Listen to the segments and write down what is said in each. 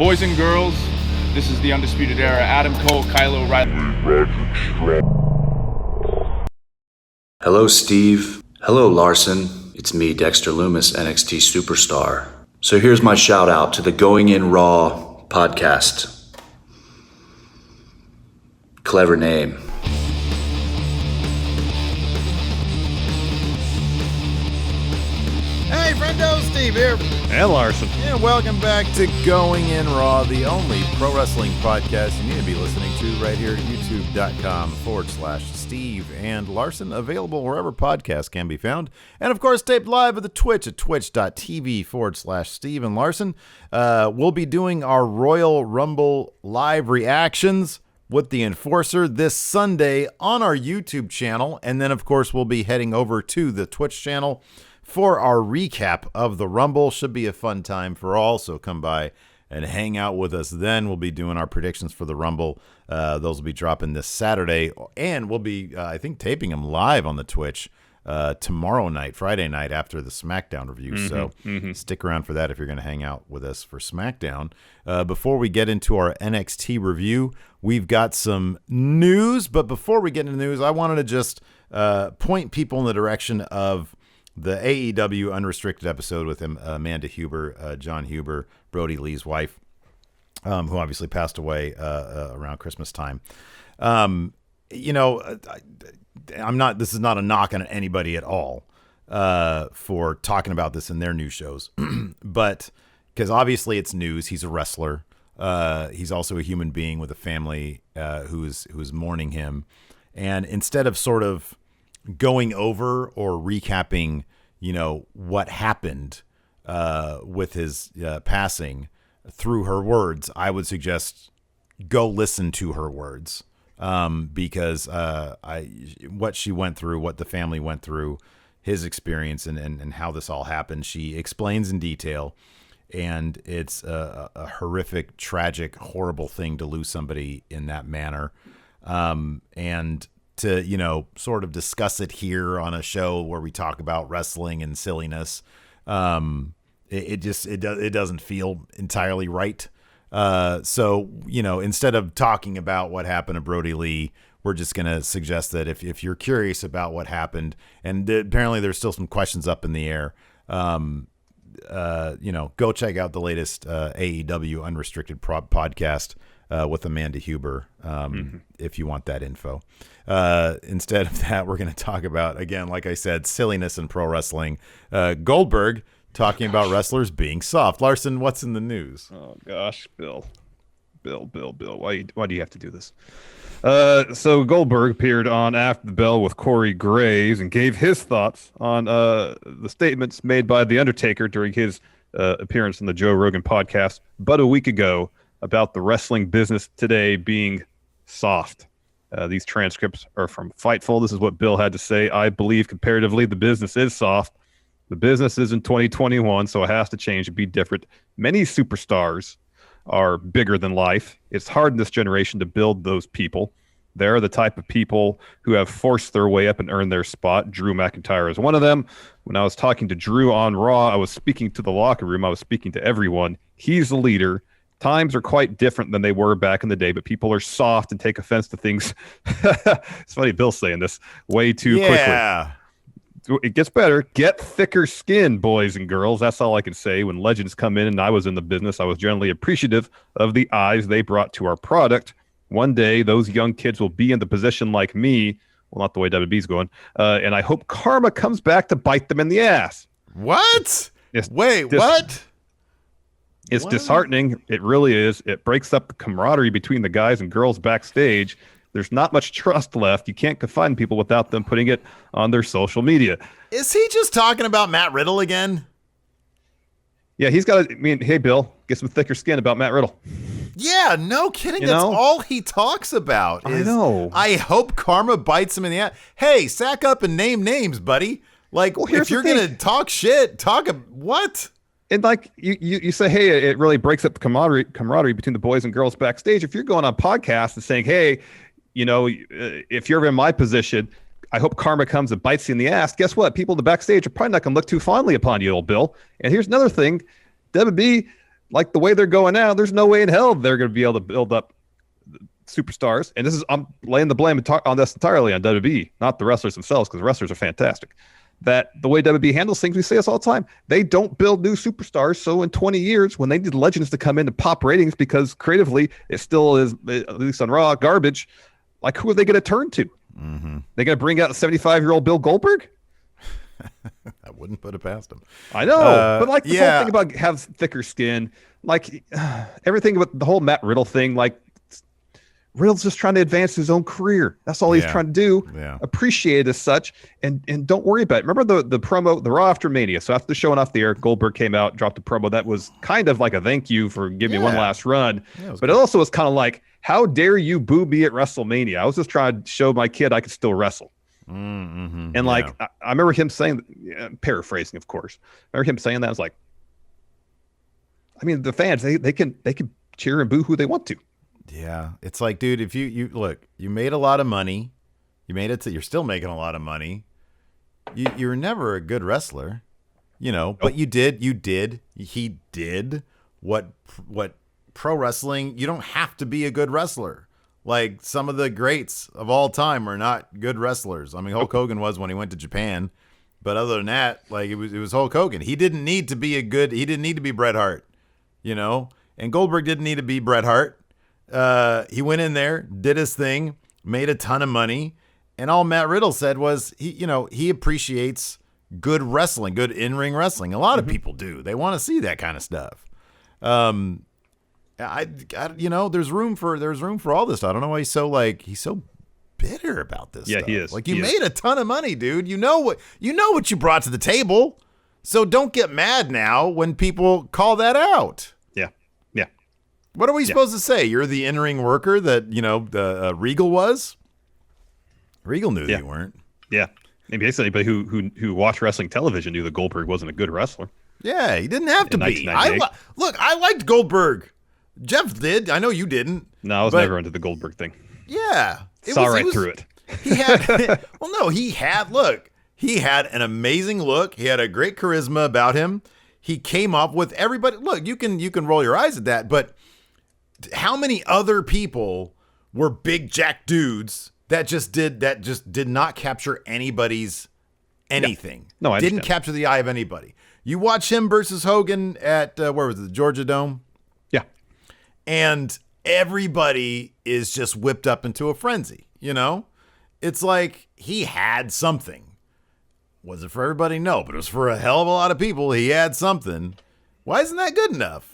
Boys and girls, this is the Undisputed Era. Adam Cole, Kyle O'Reilly. Hello, Steve. Hello, Larson. It's me, Dexter Loomis, NXT Superstar. So here's my shout out to the Going In Raw podcast. Clever name. Hey, friendo, Steve here. And Larson. And welcome back to Going In Raw, the only pro wrestling podcast you need to be listening to right here at youtube.com/Steve and Larson, available wherever podcasts can be found. And of course, taped live at the Twitch at twitch.tv/Steve and Larson. We'll be doing our Royal Rumble live reactions with the Enforcer this Sunday on our YouTube channel. And then, of course, we'll be heading over to the Twitch channel for our recap of the Rumble. Should be a fun time for all, so come by and hang out with us. Then we'll be doing our predictions for the Rumble. Those will be dropping this Saturday, and we'll be, I think, taping them live on the Twitch tomorrow night, Friday night, after the SmackDown review. So stick around for that if you're going to hang out with us for SmackDown. Before we get into our NXT review, we've got some news. But before we get into news, I wanted to just point people in the direction of the AEW Unrestricted episode with Amanda Huber, John Huber, Brody Lee's wife, who obviously passed away around Christmas time. This is not a knock on anybody at all for talking about this in their news shows, but because obviously it's news. He's a wrestler. He's also a human being with a family who's mourning him, and instead of sort of going over or recapping, what happened with his passing through her words, I would suggest go listen to her words, because what she went through, what the family went through, his experience, and how this all happened, she explains in detail, and it's a horrific, tragic, horrible thing to lose somebody in that manner, and to, sort of discuss it here on a show where we talk about wrestling and silliness. It doesn't feel entirely right. So, instead of talking about what happened to Brody Lee, we're just going to suggest that if you're curious about what happened, and apparently there's still some questions up in the air, go check out the latest AEW Unrestricted podcast with Amanda Huber, if you want that info. Instead of that, we're going to talk about, again, like I said, silliness in pro wrestling. Goldberg talking about wrestlers being soft. Larson, what's in the news? Oh, gosh, Bill. Why do you have to do this? So Goldberg appeared on After the Bell with Corey Graves and gave his thoughts on the statements made by The Undertaker during his appearance on the Joe Rogan podcast but a week ago about the wrestling business today being soft. These transcripts are from Fightful. This is what Bill had to say. I believe comparatively the business is soft. The business is in 2021, so it has to change and be different. Many superstars are bigger than life. It's hard in this generation to build those people. They're the type of people who have forced their way up and earned their spot. Drew McIntyre is one of them. When I was talking to Drew on Raw, I was speaking to the locker room. I was speaking to everyone. He's the leader. Times are quite different than they were back in the day, but people are soft and take offense to things. It's funny, Bill's saying this way too quickly. It gets better. Get thicker skin, boys and girls. That's all I can say. When legends come in and I was in the business, I was generally appreciative of the eyes they brought to our product. One day, those young kids will be in the position like me. Well, not the way WWE's going. And I hope karma comes back to bite them in the ass. What? What? It's disheartening. It really is. It breaks up the camaraderie between the guys and girls backstage. There's not much trust left. You can't confide people without them putting it on their social media. Is he just talking about Matt Riddle again? Yeah, he's got to, hey, Bill, get some thicker skin about Matt Riddle. Yeah, no kidding. That's all he talks about. I know. I hope karma bites him in the ass. Hey, sack up and name names, buddy. Like, if you're going to talk shit, what? And like you say, hey, it really breaks up the camaraderie between the boys and girls backstage. If you're going on podcasts and saying, hey, if you're in my position, I hope karma comes and bites you in the ass. Guess what? People in the backstage are probably not going to look too fondly upon you, old Bill. And here's another thing. WB, like the way they're going now, there's no way in hell they're going to be able to build up superstars. And I'm laying the blame on this entirely on WWE, not the wrestlers themselves, because the wrestlers are fantastic. That the way WWE handles things, we say this all the time, they don't build new superstars. So in 20 years, when they need legends to come in to pop ratings, because creatively it still is, at least on Raw, garbage, like who are they going to turn to? Mm-hmm. They're going to bring out a 75-year-old Bill Goldberg? I wouldn't put it past him. I know, but like the whole thing about have thicker skin, like everything with the whole Matt Riddle thing, like Riddle's just trying to advance his own career. That's all he's trying to do. Yeah. Appreciate it as such, and don't worry about it. Remember the promo, the Raw after Mania. So after showing off the air, Goldberg came out, dropped a promo that was kind of like a thank you for giving me one last run. But it also was kind of like, how dare you boo me at WrestleMania? I was just trying to show my kid I could still wrestle. Mm-hmm. And like, I remember him saying, paraphrasing, of course. I remember him saying that. I was like, I mean, the fans, they can cheer and boo who they want to. Yeah, it's like, dude, if you look, you made a lot of money, you made it to, you're still making a lot of money. You're never a good wrestler, but he did what pro wrestling. You don't have to be a good wrestler. Like some of the greats of all time are not good wrestlers. I mean, Hulk Hogan was when he went to Japan, but other than that, like it was Hulk Hogan. He didn't need to be he didn't need to be Bret Hart, and Goldberg didn't need to be Bret Hart. He went in there, did his thing, made a ton of money, and all Matt Riddle said was he appreciates good wrestling, good in-ring wrestling. A lot of people do. They want to see that kind of stuff. There's room for all this stuff. I don't know why he's so bitter about this. Yeah, stuff. he is. Like you made a ton of money, dude. You know what you brought to the table. So don't get mad now when people call that out. Yeah. What are we supposed to say? You're the in-ring worker that, Regal was? Regal knew that you weren't. Yeah. Maybe anybody who watched wrestling television knew that Goldberg wasn't a good wrestler. Yeah, he didn't have to be. I liked Goldberg. Jeff did. I know you didn't. No, I was never into the Goldberg thing. Yeah. Through it. He had, he had an amazing look. He had a great charisma about him. He came up with everybody. Look, you can roll your eyes at that, but how many other people were big jack dudes that just did not capture anybody's anything? Yeah. No, I didn't understand. capture the eye of anybody. You watch him versus Hogan at where was it, the Georgia Dome? Yeah. And everybody is just whipped up into a frenzy, It's like he had something. Was it for everybody? No, but it was for a hell of a lot of people. He had something. Why isn't that good enough?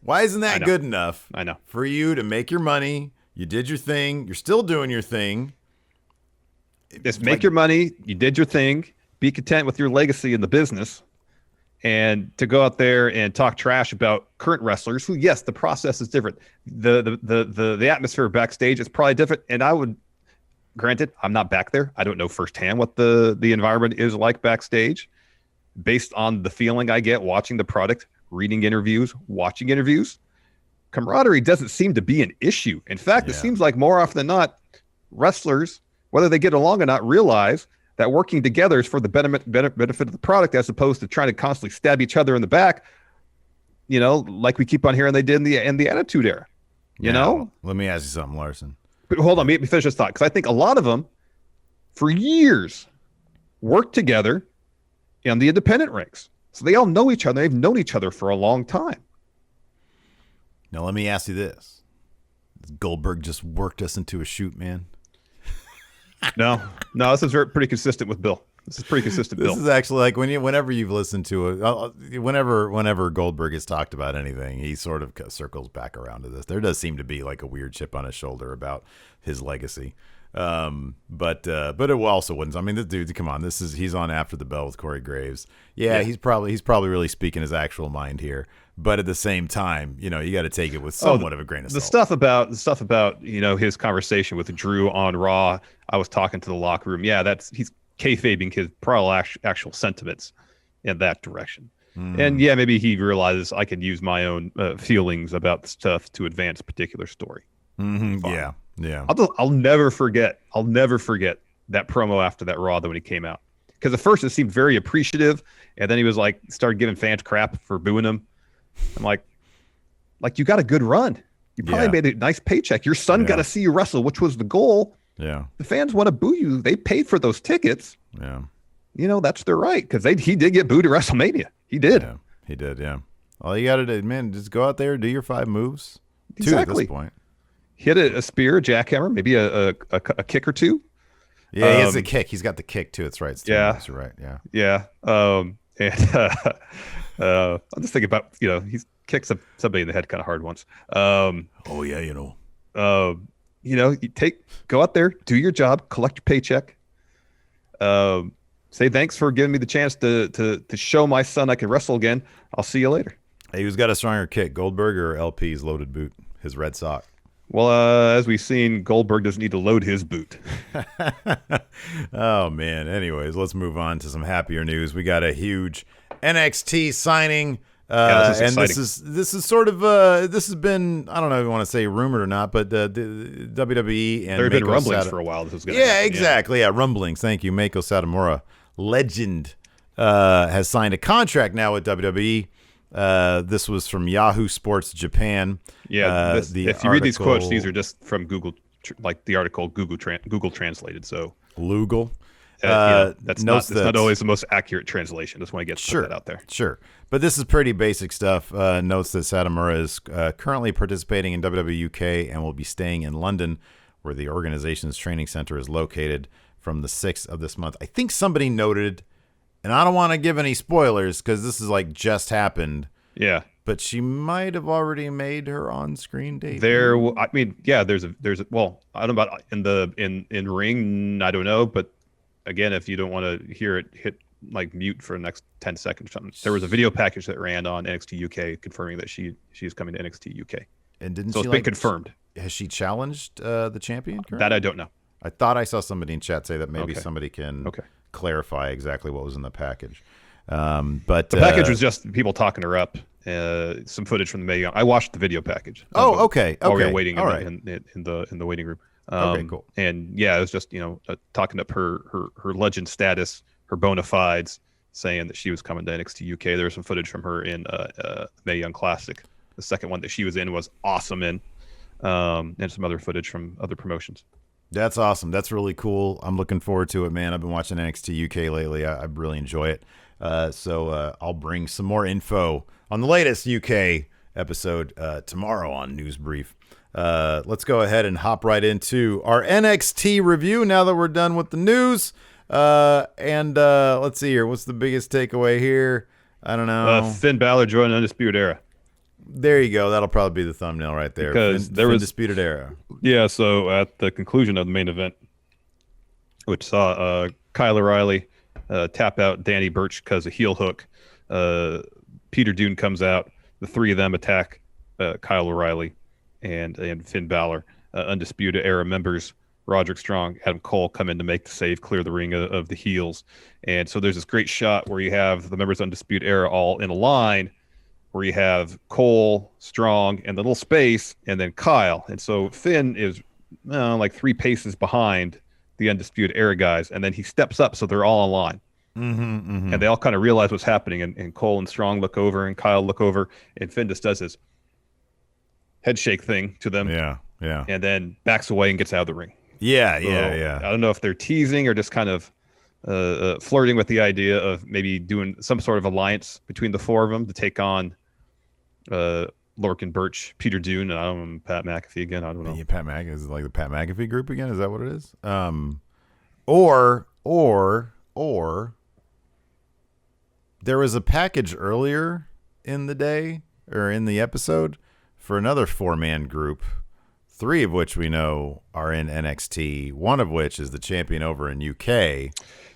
Why isn't that good enough? I know. For you to make your money. You did your thing. You're still doing your thing. Just make your money. You did your thing. Be content with your legacy in the business. And to go out there and talk trash about current wrestlers who, yes, the process is different. The atmosphere backstage is probably different. And I would, granted, I'm not back there. I don't know firsthand what the environment is like backstage. Based on the feeling I get watching the product, reading interviews, watching interviews, camaraderie doesn't seem to be an issue. In fact, it seems like more often than not, wrestlers, whether they get along or not, realize that working together is for the benefit of the product, as opposed to trying to constantly stab each other in the back, like we keep on hearing they did in the Attitude Era. Let me ask you something, Larson. But hold on, let me finish this thought, because I think a lot of them, for years, worked together in the independent ranks. So they all know each other. They've known each other for a long time. Now, let me ask you this. Goldberg just worked us into a shoot, man. No, this is pretty consistent with Bill. This is pretty consistent, Bill. This is actually like whenever you've listened to it, whenever Goldberg has talked about anything, he sort of circles back around to this. There does seem to be like a weird chip on his shoulder about his legacy. But it also wouldn't. I mean, this dude, come on, he's on After the Bell with Corey Graves. Yeah, he's probably really speaking his actual mind here. But at the same time, you got to take it with somewhat of a grain of salt. The stuff about his conversation with Drew on Raw. I was talking to the locker room. Yeah, he's kayfabing his probably actual sentiments in that direction. And yeah, maybe he realizes I can use my own feelings about the stuff to advance a particular story. Mm-hmm. Yeah. I'll never forget that promo after that Raw when he came out, because at first it seemed very appreciative, and then he was like started giving fans crap for booing him. I'm like, like you got a good run. You probably made a nice paycheck. Your son got to see you wrestle, which was the goal. Yeah. The fans want to boo you. They paid for those tickets. Yeah. You know, that's their right, because he did get booed at WrestleMania. He did. Yeah, he did, yeah. All you got to do, man, just go out there, do your 5 moves. Exactly. 2 at this point. Hit a spear, a jackhammer, maybe a kick or two. Yeah, he has a kick. He's got the kick, too. It's right. It's moves, you're right, yeah. Yeah. And I'm just thinking about, he's kicked somebody in the head kind of hard once. Oh, yeah, You go out there, do your job, collect your paycheck. Say thanks for giving me the chance to show my son I can wrestle again. I'll see you later. Hey, who's got a stronger kick, Goldberg or LP's loaded boot, his red sock? Well, as we've seen, Goldberg doesn't need to load his boot. Oh, man. Anyways, let's move on to some happier news. We got a huge NXT signing. This is and exciting. this is sort of this has been, I don't know if you want to say rumored or not, but the WWE and there have been Meiko rumblings for a while. This was going to happen. Exactly. Yeah, rumblings. Thank you. Meiko Satomura, legend, has signed a contract now with WWE. This was from Yahoo Sports Japan. Yeah, if you read these quotes, these are just from Google, like the article Google translated. So Lugal. That's not always the most accurate translation. Just want to put that out there. Sure. But this is pretty basic stuff. Notes that Satomura is currently participating in WWE UK and will be staying in London, where the organization's training center is located, from the 6th of this month. I think somebody noted, and I don't want to give any spoilers because this is like just happened. Yeah. But she might have already made her on-screen debut. There's a well, I don't know about in ring, I don't know, but again, if you don't want to hear it, hit like mute for the next 10 seconds or something. There was a video package that ran on NXT UK confirming that she's coming to NXT UK. And didn't so she it's been confirmed. Has she challenged the champion currently? That I don't know. I thought I saw somebody in chat say that maybe somebody can clarify exactly what was in the package. But the package was just people talking her up. Some footage from the May. I watched the video package. Oh, okay. While we were waiting in the waiting room. Okay, cool. And yeah, it was just talking up her legend status, her bona fides, saying that she was coming to NXT UK. There was some footage from her in Mae Young Classic. The second one that she was in was awesome and some other footage from other promotions. That's awesome. That's really cool. I'm looking forward to it, man. I've been watching NXT UK lately. I really enjoy it. So I'll bring some more info on the latest UK episode tomorrow on News Brief. Let's go ahead and hop right into our NXT review now that we're done with the news. And let's see here. What's the biggest takeaway here? I don't know. Finn Balor joined Undisputed Era. There you go. That'll probably be the thumbnail right there. Because there was Undisputed Era. Yeah, so at the conclusion of the main event, which saw Kyle O'Reilly tap out Danny Burch because of heel hook, Peter Dunne comes out. The three of them attack Kyle O'Reilly and Finn Balor. Undisputed Era members Roderick Strong, Adam Cole come in to make the save, clear the ring of the heels. And so there's this great shot where you have the members of Undisputed Era all in a line, where you have Cole, Strong, and the little space, and then Kyle. And so Finn is like 3 paces behind the Undisputed Era guys, and then he steps up so they're all in line. And they all kind of realize what's happening, and Cole and Strong look over, and Kyle look over, and Finn just does his head shake thing to them. Yeah. And then backs away and gets out of the ring. Yeah. I don't know if they're teasing or just kind of flirting with the idea of maybe doing some sort of alliance between the 4 of them to take on Lorcan, Burch, Peter Dunne, and I don't know, Pat McAfee again. I don't know. Yeah, Pat McAfee is like the Pat McAfee group again. Is that what it is? Or there was a package earlier in the day or in the episode for another 4-man group, 3 of which we know are in NXT, one of which is the champion over in UK.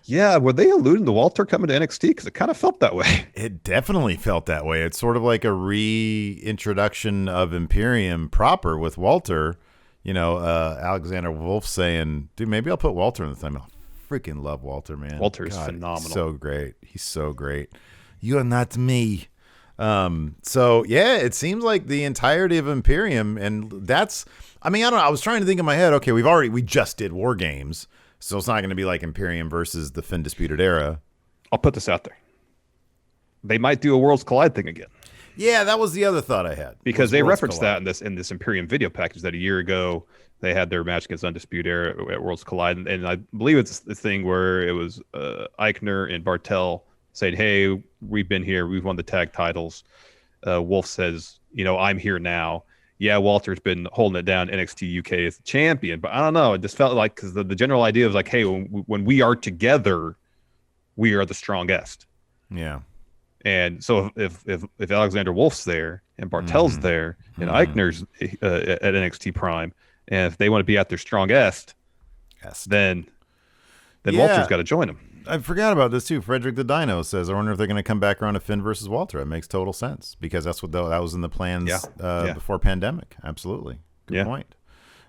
Yeah, were they alluding to Walter coming to NXT? Because it kind of felt that way. It definitely felt that way. It's sort of like a reintroduction of Imperium proper with Walter. Alexander Wolf saying, dude, maybe I'll put Walter in the thing. I freaking love Walter, man. Walter is phenomenal. So great. He's so great. You're not me. So yeah, it seems like the entirety of Imperium, and that's, I don't know. I was trying to think in my head, okay, we just did War Games, so it's not going to be like Imperium versus the Finn Disputed Era. I'll put this out there. They might do a Worlds Collide thing again. Yeah, that was the other thought I had. Because they referenced that in this Imperium video package that a year ago they had their match against Undisputed Era at Worlds Collide, and I believe it's the thing where it was Eichner and Bartel saying, "Hey, we've been here, we've won the tag titles." Wolf says, "I'm here now." Yeah, Walter's been holding it down. NXT UK as the champion, but I don't know. It just felt like because the general idea was like, "Hey, when we are together, we are the strongest." Yeah. And so if Alexander Wolf's there and Bartel's there and Eichner's at NXT Prime, and if they want to be at their strongest, then Walter's got to join them. I forgot about this too. Frederick the Dino says, "I wonder if they're going to come back around to Finn versus Walter." It makes total sense because that was in the plans before pandemic. Absolutely, good point.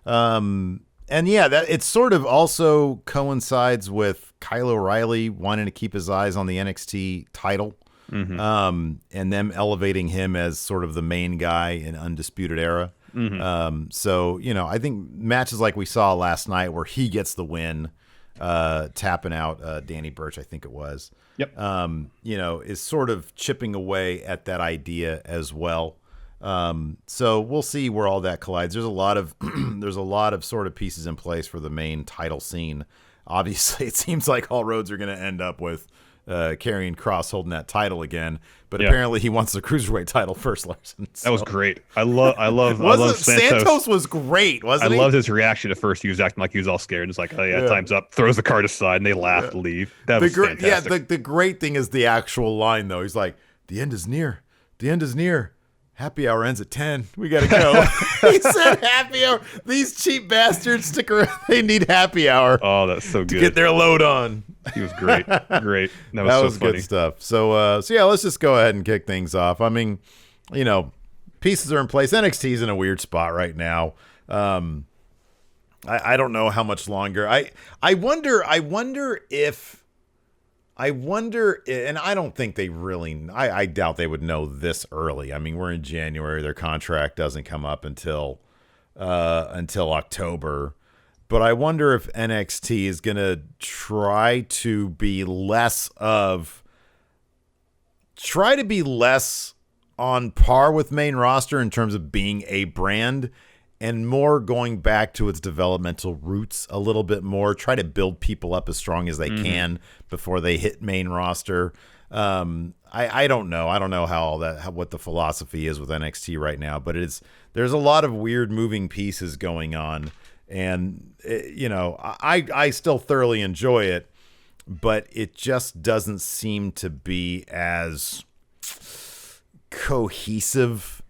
And that it sort of also coincides with Kyle O'Reilly wanting to keep his eyes on the NXT title. And them elevating him as sort of the main guy in Undisputed Era. So, I think matches like we saw last night where he gets the win, tapping out Danny Burch, I think it was. Yep. Is sort of chipping away at that idea as well. So we'll see where all that collides. There's a lot of sort of pieces in place for the main title scene. Obviously, it seems like all roads are going to end up with Karrion Kross holding that title again, but apparently he wants the cruiserweight title first, Larson. So. That was great. I love Santos. Santos was great, wasn't he? I loved his reaction at first. He was acting like he was all scared. It's like, oh yeah, time's up. Throws the card aside, and they laugh and leave. That was fantastic. Yeah, the great thing is the actual line though. He's like, "The end is near. The end is near. Happy hour ends at 10. We gotta go." He said happy hour. These cheap bastards stick around. They need happy hour. Oh, that's so good. To get their load on. He was great. Great. That was so funny. Good stuff. So yeah, let's just go ahead and kick things off. I mean, pieces are in place. NXT's in a weird spot right now. I don't know how much longer. I wonder if, and I don't think they really, I doubt they would know this early. I mean, we're in January. Their contract doesn't come up until October. But I wonder if NXT is going to try to be less on par with main roster in terms of being a brand and more going back to its developmental roots a little bit more, try to build people up as strong as they can before they hit main roster. I don't know. I don't know what the philosophy is with NXT right now, but there's a lot of weird moving pieces going on. And, I still thoroughly enjoy it, but it just doesn't seem to be as cohesive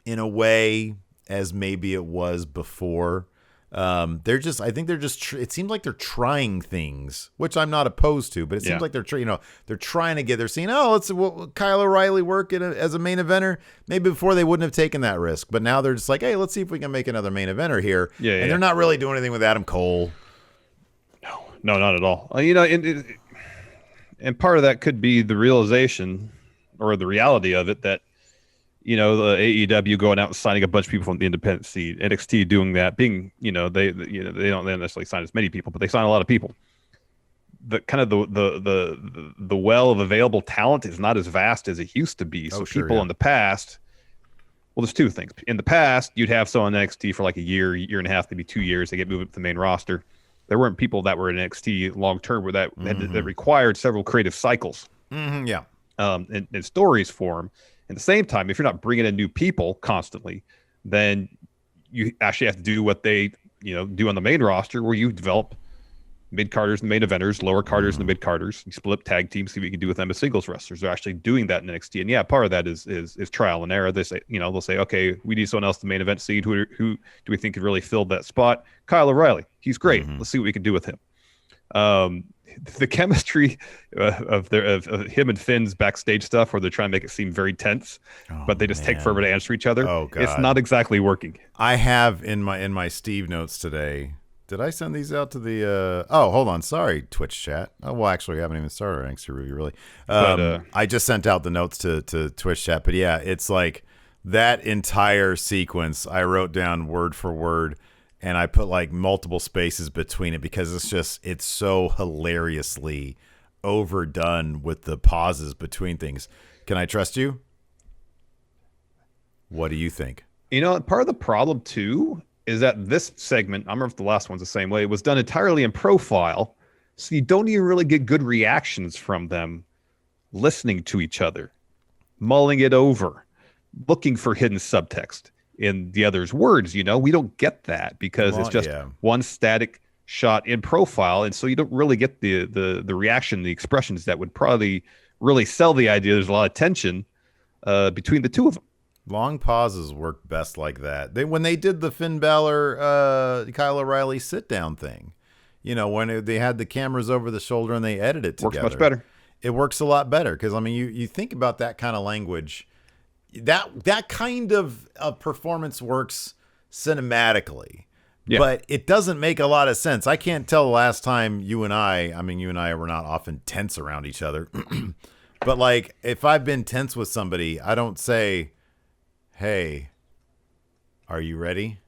in a way as maybe it was before. It seems like they're trying things, which I'm not opposed to, but it seems like they're trying to they're seeing, let's Kyle O'Reilly work as a main eventer. Maybe before they wouldn't have taken that risk, but now they're just like, hey, let's see if we can make another main eventer here. And they're not really doing anything with Adam Cole. No, not at all. And part of that could be the realization or the reality of it that, the AEW going out and signing a bunch of people from the independent scene, NXT doing that, being, they don't necessarily sign as many people, but they sign a lot of people. The kind of the well of available talent is not as vast as it used to be. So in the past, well, there's two things. In the past, you'd have someone in NXT for like a year and a half, maybe 2 years. They get moved up to the main roster. There weren't people that were in NXT long term where that required several creative cycles. And stories form. At the same time, if you're not bringing in new people constantly, then you actually have to do what they, do on the main roster, where you develop mid-carders and main eventers, lower carders and the mid-carders. You split up tag teams, see what you can do with them as singles wrestlers. They're actually doing that in NXT. And part of that is trial and error. They say, they'll say, okay, we need someone else to main event seed. Who do we think could really fill that spot? Kyle O'Reilly. He's great. Let's see what we can do with him. The chemistry of him and Finn's backstage stuff, where they're trying to make it seem very tense, but they just take forever to answer each other. Oh, God. It's not exactly working. I have in my Steve notes today. Did I send these out to the? Hold on. Sorry, Twitch chat. Oh, well, actually, we haven't even started our NXT review, really. I just sent out the notes to Twitch chat, but yeah, it's like that entire sequence I wrote down word for word. And I put like multiple spaces between it because it's so hilariously overdone with the pauses between things. Can I trust you? What do you think? Part of the problem too is that this segment, I remember if the last one's the same way, it was done entirely in profile, so you don't even really get good reactions from them listening to each other, mulling it over, looking for hidden subtext in the other's words. We don't get that because it's just one static shot in profile, and so you don't really get the reaction, the expressions that would probably really sell the idea. There's a lot of tension between the two of them. Long pauses work best like that. When they did the Finn Balor, Kyle O'Reilly sit down thing, when they had the cameras over the shoulder and they edited it together, works much better. It works a lot better because you think about that kind of language, that kind of performance works cinematically. Yeah. But it doesn't make a lot of sense. I can't tell the last time you and I were not often tense around each other. But like, if I've been tense with somebody, I don't say, "Hey, are you ready?"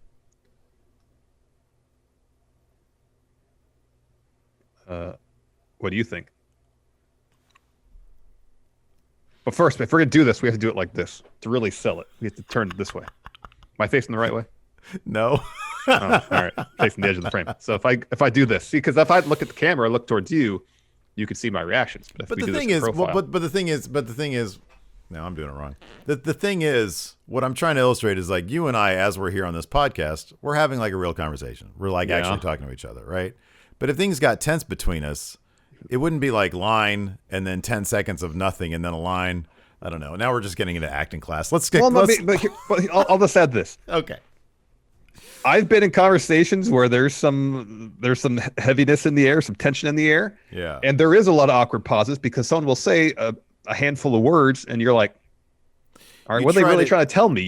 What do you think? But first, if we're going to do this, we have to do it like this to really sell it. We have to turn it this way. Am I facing the right way? No. Oh, all right, facing the edge of the frame. So if I do this, see, because if I look at the camera, look towards you, you can see my reactions. But the thing is, no, I'm doing it wrong. The thing is, what I'm trying to illustrate is like you and I, as we're here on this podcast, we're having like a real conversation. We're like actually talking to each other, right? But if things got tense between us, it wouldn't be like line and then 10 seconds of nothing and then a line. I don't know. Now we're just getting into acting class. Let's get. But I'll just add this. Okay. I've been in conversations where there's some heaviness in the air, some tension in the air. Yeah. And there is a lot of awkward pauses because someone will say a handful of words and you're like, all right, what are they really trying to tell me,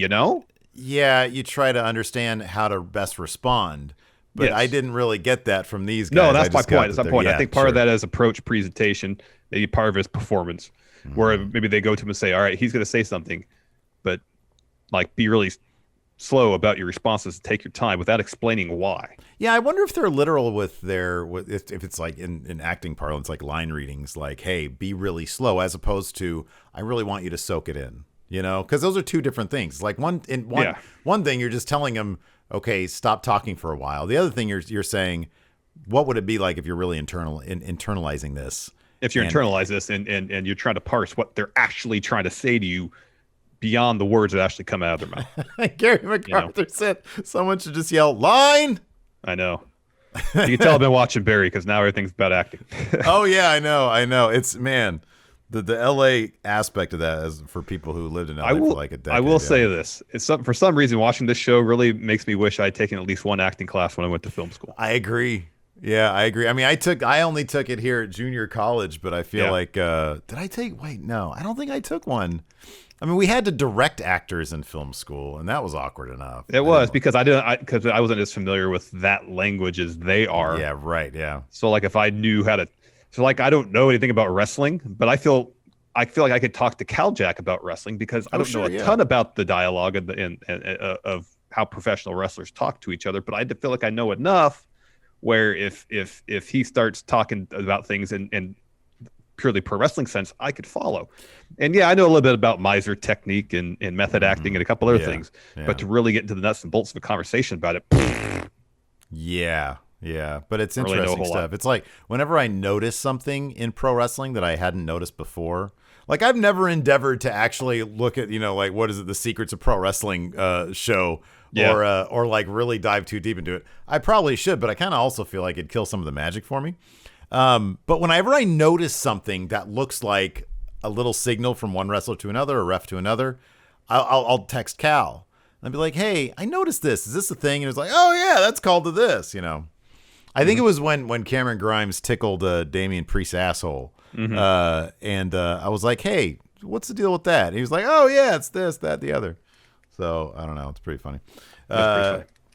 Yeah, you try to understand how to best respond. But yes. I didn't really get that from these guys. No, that's my point. That's my point. I think part of that is approach, presentation, maybe part of it is performance, where maybe they go to him and say, all right, he's going to say something, but like be really slow about your responses, take your time without explaining why. Yeah, I wonder if they're literal with if it's like in acting parlance, like line readings, like, hey, be really slow, as opposed to, I really want you to soak it in, because those are two different things. Like one thing, you're just telling them, okay, stop talking for a while. The other thing you're saying, what would it be like if you're really internalizing this? If you internalize this and you're trying to parse what they're actually trying to say to you beyond the words that actually come out of their mouth. Gary MacArthur said someone should just yell, line! I know. You can tell I've been watching Barry because now everything's about acting. Oh, yeah, I know. It's, man, the LA aspect of that is for people who lived in LA for like a decade. I will say this. For some reason, watching this show really makes me wish I'd taken at least one acting class when I went to film school. I agree. Yeah, I agree. I mean, I only took it here at junior college, but I feel like, did I take, wait, no, I don't think I took one. I mean, we had to direct actors in film school, and that was awkward enough. It was because I wasn't as familiar with that language as they are. Yeah, right. Yeah. So like if I knew how to, I don't know anything about wrestling, but I feel like I could talk to Cal Jack about wrestling because I don't know a ton about the dialogue and of how professional wrestlers talk to each other. But I feel like I know enough where if he starts talking about things in purely pro wrestling sense, I could follow. And yeah, I know a little bit about miser technique and method acting and a couple other things, but to really get into the nuts and bolts of a conversation about it. Yeah, but it's interesting stuff. It's like whenever I notice something in pro wrestling that I hadn't noticed before, like I've never endeavored to actually look at, like what is it, the Secrets of Pro Wrestling show, or like really dive too deep into it. I probably should, but I kind of also feel like it'd kill some of the magic for me. But whenever I notice something that looks like a little signal from one wrestler to another, or ref to another, I'll text Cal and I'll be like, "Hey, I noticed this. Is this a thing?" And it's like, "Oh yeah, that's called to this." I think it was when Cameron Grimes tickled Damian Priest's asshole, and I was like, "Hey, what's the deal with that?" And he was like, "Oh yeah, it's this, that, the other." So I don't know. It's pretty funny.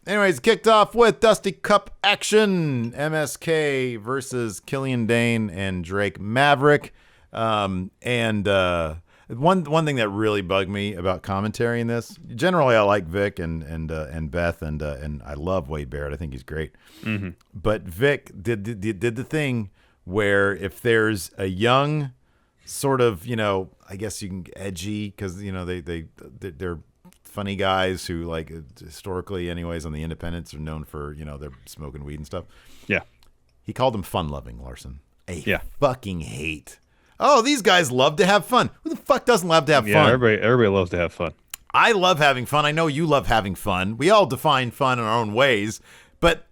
Anyways, kicked off with Dusty Cup action. MSK versus Killian Dain and Drake Maverick. And one thing that really bugged me about commentary in this, generally I like Vic and Beth and I love Wade Barrett. I think he's great. Mm-hmm. But Vic did the thing where if there's a young sort of, I guess you can edgy because they're funny guys who like historically, anyways, on the independents are known for they're smoking weed and stuff. Yeah. He called them fun-loving, Larson. Yeah. Fucking hate. Oh, these guys love to have fun. Who the fuck doesn't love to have fun? Yeah, everybody loves to have fun. I love having fun. I know you love having fun. We all define fun in our own ways, but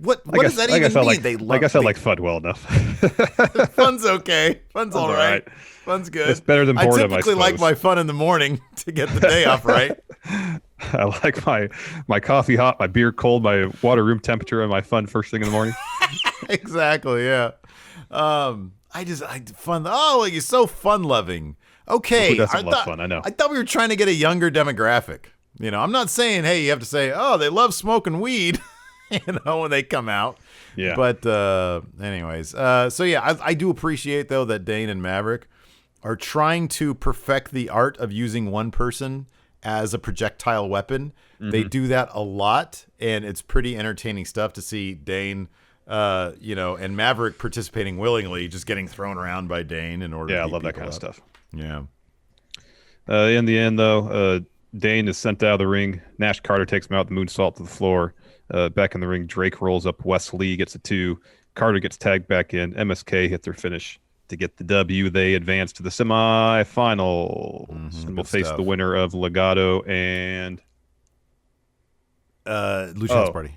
what does that even mean? I guess I like fun well enough. Fun's okay. Fun's all right. Fun's good. It's better than boredom, I typically like my fun in the morning to get the day off right. I like my coffee hot, my beer cold, my water room temperature, and my fun first thing in the morning. Exactly, yeah. Fun. Oh, like you're so fun loving. Okay, Who doesn't love fun? I know. I thought we were trying to get a younger demographic. I'm not saying, hey, you have to say, oh, they love smoking weed, when they come out. Yeah. But anyways, so yeah, I do appreciate though that Dain and Maverick are trying to perfect the art of using one person as a projectile weapon. Mm-hmm. They do that a lot, and it's pretty entertaining stuff to see Dain, and Maverick participating willingly, just getting thrown around by Dain in order. Yeah, to I love that kind of stuff. Yeah. In the end, though, Dain is sent out of the ring. Nash Carter takes him out, the moonsault to the floor. Back in the ring, Drake rolls up. Wes Lee gets a 2. Carter gets tagged back in. MSK hit their finish to get the W. They advance to the semifinals. And we'll face the winner of Legado and Lucha House Party.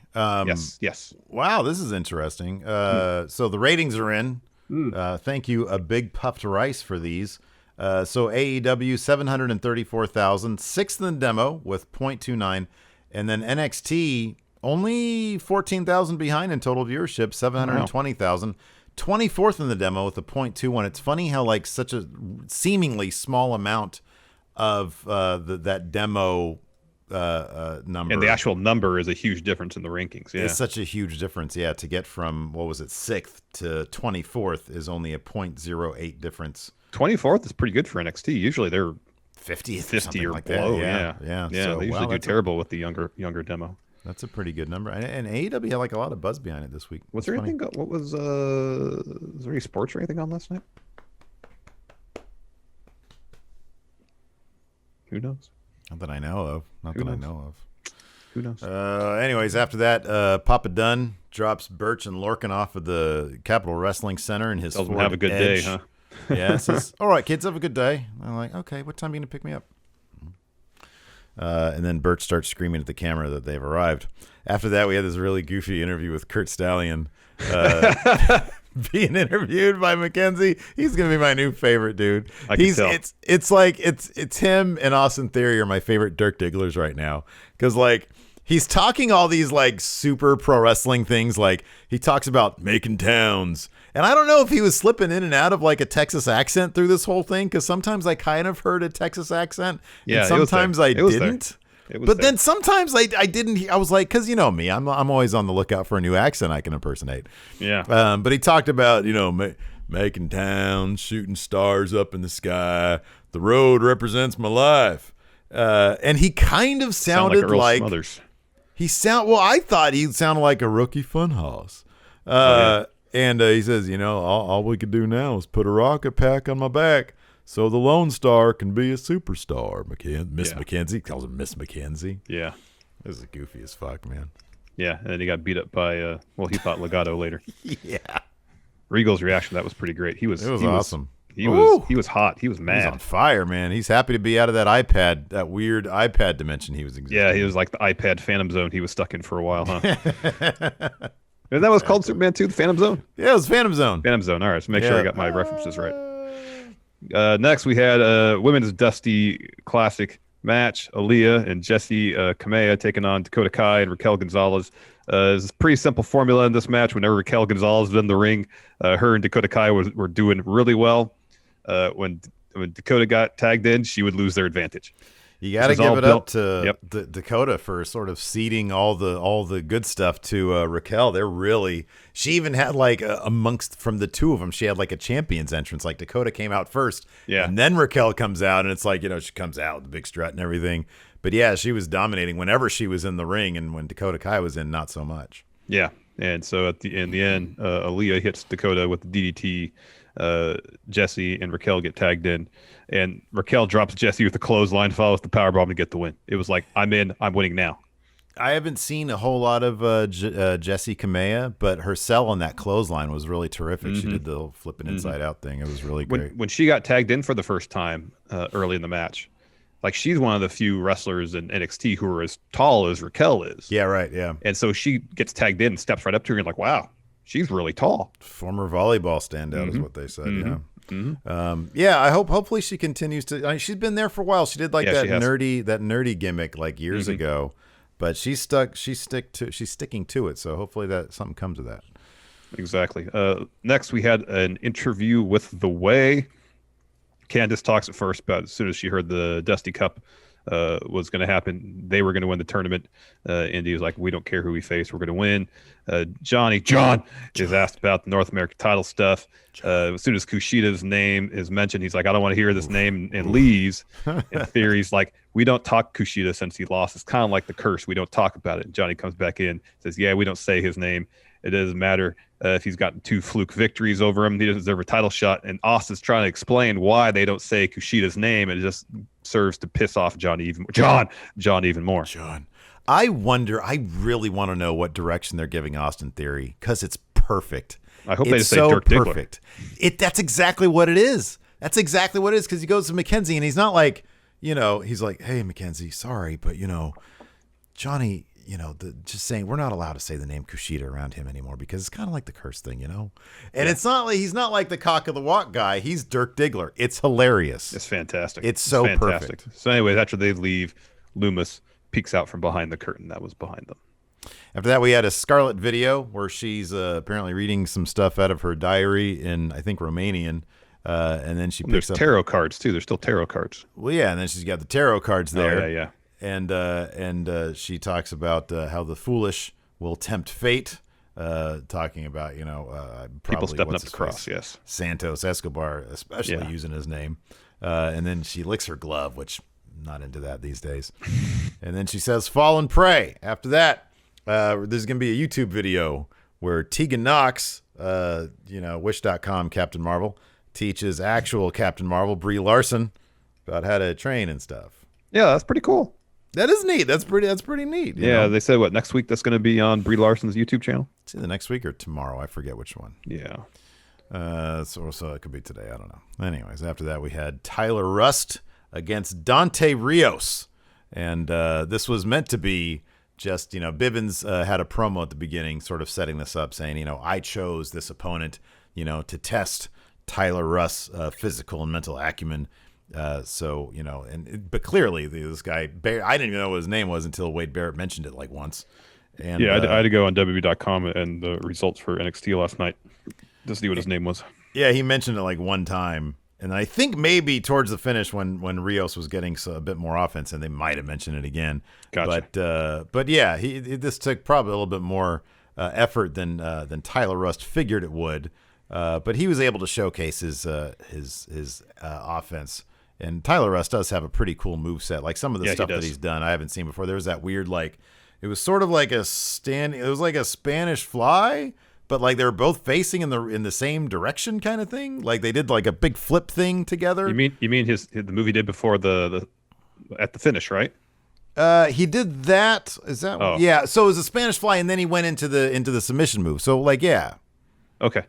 Yes. Wow, this is interesting. So the ratings are in. Thank you, A Big Puffed Rice, for these. So AEW 734,000, sixth in the demo with 0.29, and then NXT only 14,000 behind in total viewership, 720,000, 24th in the demo with a 0.21. It's funny how like such a seemingly small amount of that demo number, and the actual number is a huge difference in the rankings. Yeah, it's such a huge difference. Yeah, to get from 6th to 24th is only a 0.08 difference. 24th is pretty good for NXT. Usually they're 50th or like below. That. Yeah. So, they usually do terrible with the younger demo. That's a pretty good number. And AEW had like a lot of buzz behind it this week. Was there anything? What was there any sports or anything on last night? Who knows? Not that I know of. Who knows? Anyways, after that, Papa Dunn drops Burch and Lorcan off of the Capitol Wrestling Center in his Tells them Ford have a good Edge. day, huh? Yeah, says, all right, kids, have a good day. I'm like, okay, what time are you going to pick me up? And then Burch starts screaming at the camera that they've arrived. After that, we had this really goofy interview with Curt Stallion being interviewed by Mackenzie. He's going to be my new favorite dude. It's him and Austin Theory are my favorite Dirk Digglers right now. Because, like, he's talking all these, like, super pro wrestling things. Like, he talks about making towns. And I don't know if he was slipping in and out of like a Texas accent through this whole thing, because sometimes I kind of heard a Texas accent, and sometimes I didn't. But then sometimes I didn't. I was like, because you know me, I'm always on the lookout for a new accent I can impersonate. Yeah. But he talked about making towns, shooting stars up in the sky. The road represents my life, and he kind of sounded like I thought he sounded like a Rookie Funhouse. And he says, all we could do now is put a rocket pack on my back so the Lone Star can be a superstar. Miss Mackenzie. He calls him Miss Mackenzie. Yeah. This is goofy as fuck, man. Yeah, and then he got beat up by, he thought Legado later. Yeah. Regal's reaction, that was pretty great. It was awesome. He was hot. He was mad. He was on fire, man. He's happy to be out of that weird iPad dimension he was existing. Yeah, he was like the iPad Phantom Zone he was stuck in for a while, huh? Isn't that what's called Superman 2, the Phantom Zone? Yeah, it was Phantom Zone. Phantom Zone. All right, so make sure I got my references right. Next, we had a Women's Dusty Classic match. Aaliyah and Jessie Kamea taking on Dakota Kai and Raquel Gonzalez. It's a pretty simple formula in this match. Whenever Raquel Gonzalez was in the ring, her and Dakota Kai were doing really well. When Dakota got tagged in, she would lose their advantage. You got to give it up to Dakota for sort of ceding all the good stuff to Raquel. She even had like from the two of them, she had like a champion's entrance. Like Dakota came out first, and then Raquel comes out, and it's like she comes out with the big strut and everything. But yeah, she was dominating whenever she was in the ring, and when Dakota Kai was in, not so much. Yeah, and so in the end, Aaliyah hits Dakota with the DDT. Jesse and Raquel get tagged in, and Raquel drops Jesse with the clothesline, follows the powerbomb to get the win. It was like, I'm in, I'm winning now. I haven't seen a whole lot of Jessie Kamea, but her sell on that clothesline was really terrific. She did the little flipping inside out thing. It was really great. When she got tagged in for the first time early in the match, like, she's one of the few wrestlers in NXT who are as tall as Raquel is. Yeah, right, yeah. And so she gets tagged in and steps right up to her and like, wow, she's really tall. Former volleyball standout is what they said, yeah. Hopefully she continues to. I mean, she's been there for a while. She did like that nerdy gimmick like years ago. But she's sticking to it, so hopefully that something comes of that. Exactly. Next, we had an interview with The Way. Candice talks at first about as soon as she heard the Dusty Cup was going to happen, they were going to win the tournament. Indy was like, we don't care who we face, we're going to win. John is asked about the North American title stuff. As soon as Kushida's name is mentioned, he's like, I don't want to hear this name, and leaves. In theory, he's like, we don't talk Kushida since he lost. It's kind of like the curse. We don't talk about it. And Johnny comes back in, says, yeah, we don't say his name. It doesn't matter if he's gotten 2 fluke victories over him. He doesn't deserve a title shot. And Austin's trying to explain why they don't say Kushida's name. And it just serves to piss off John even more. John. I really want to know what direction they're giving Austin Theory, because it's perfect. I hope they just say Dirk Diggler. Perfect. That's exactly what it is. That's exactly what it is, because he goes to Mackenzie and he's not like, he's like, hey, Mackenzie, sorry, but, Johnny, just saying, we're not allowed to say the name Kushida around him anymore because it's kind of like the curse thing, And it's not like, he's not like the cock of the walk guy. He's Dirk Diggler. It's hilarious. It's fantastic. It's so fantastic. Perfect. So anyways, after they leave, Loomis peeks out from behind the curtain that was behind them. After that, we had a Scarlett video where she's apparently reading some stuff out of her diary in, I think, Romanian. And then she picks up tarot cards too. There's still tarot cards. Well, yeah, and then she's got the tarot cards there. Oh, yeah. And she talks about how the foolish will tempt fate. Talking about people stepping up the cross. Yes, Santos Escobar, especially using his name. And then she licks her glove, which I'm not into that these days. And then she says, "Fall and pray." After that, there's gonna be a YouTube video where Tegan Knox, Wish.com Captain Marvel, teaches actual Captain Marvel, Brie Larson, about how to train and stuff. Yeah, that's pretty cool. That is neat. That's pretty neat. You know? They said next week that's going to be on Brie Larson's YouTube channel. It's either next week or tomorrow. I forget which one. Yeah. So it could be today. I don't know. Anyways, after that we had Tyler Rust against Donte Rios, and this was meant to be just Bivens had a promo at the beginning, sort of setting this up, saying I chose this opponent to test Tyler Rust's physical and mental acumen. But clearly this guy, I didn't even know what his name was until Wade Barrett mentioned it like once. And I had to go on WWE.com and the results for NXT last night to see what his name was. Yeah, he mentioned it like one time, and I think maybe towards the finish when Rios was getting a bit more offense, and they might have mentioned it again. Gotcha. But yeah, this took probably a little bit more effort than Tyler Rust figured it would. But he was able to showcase his offense. And Tyler Rust does have a pretty cool moveset. Like some of the stuff that he's done, I haven't seen before. There was that weird, it was sort of like it was like a Spanish fly, but like they were both facing in the same direction kind of thing. Like they did like a big flip thing together. You mean the movie did before the at the finish, right? He did that. Is that? Oh. Yeah. So it was a Spanish fly, and then he went into the submission move. So yeah. Okay.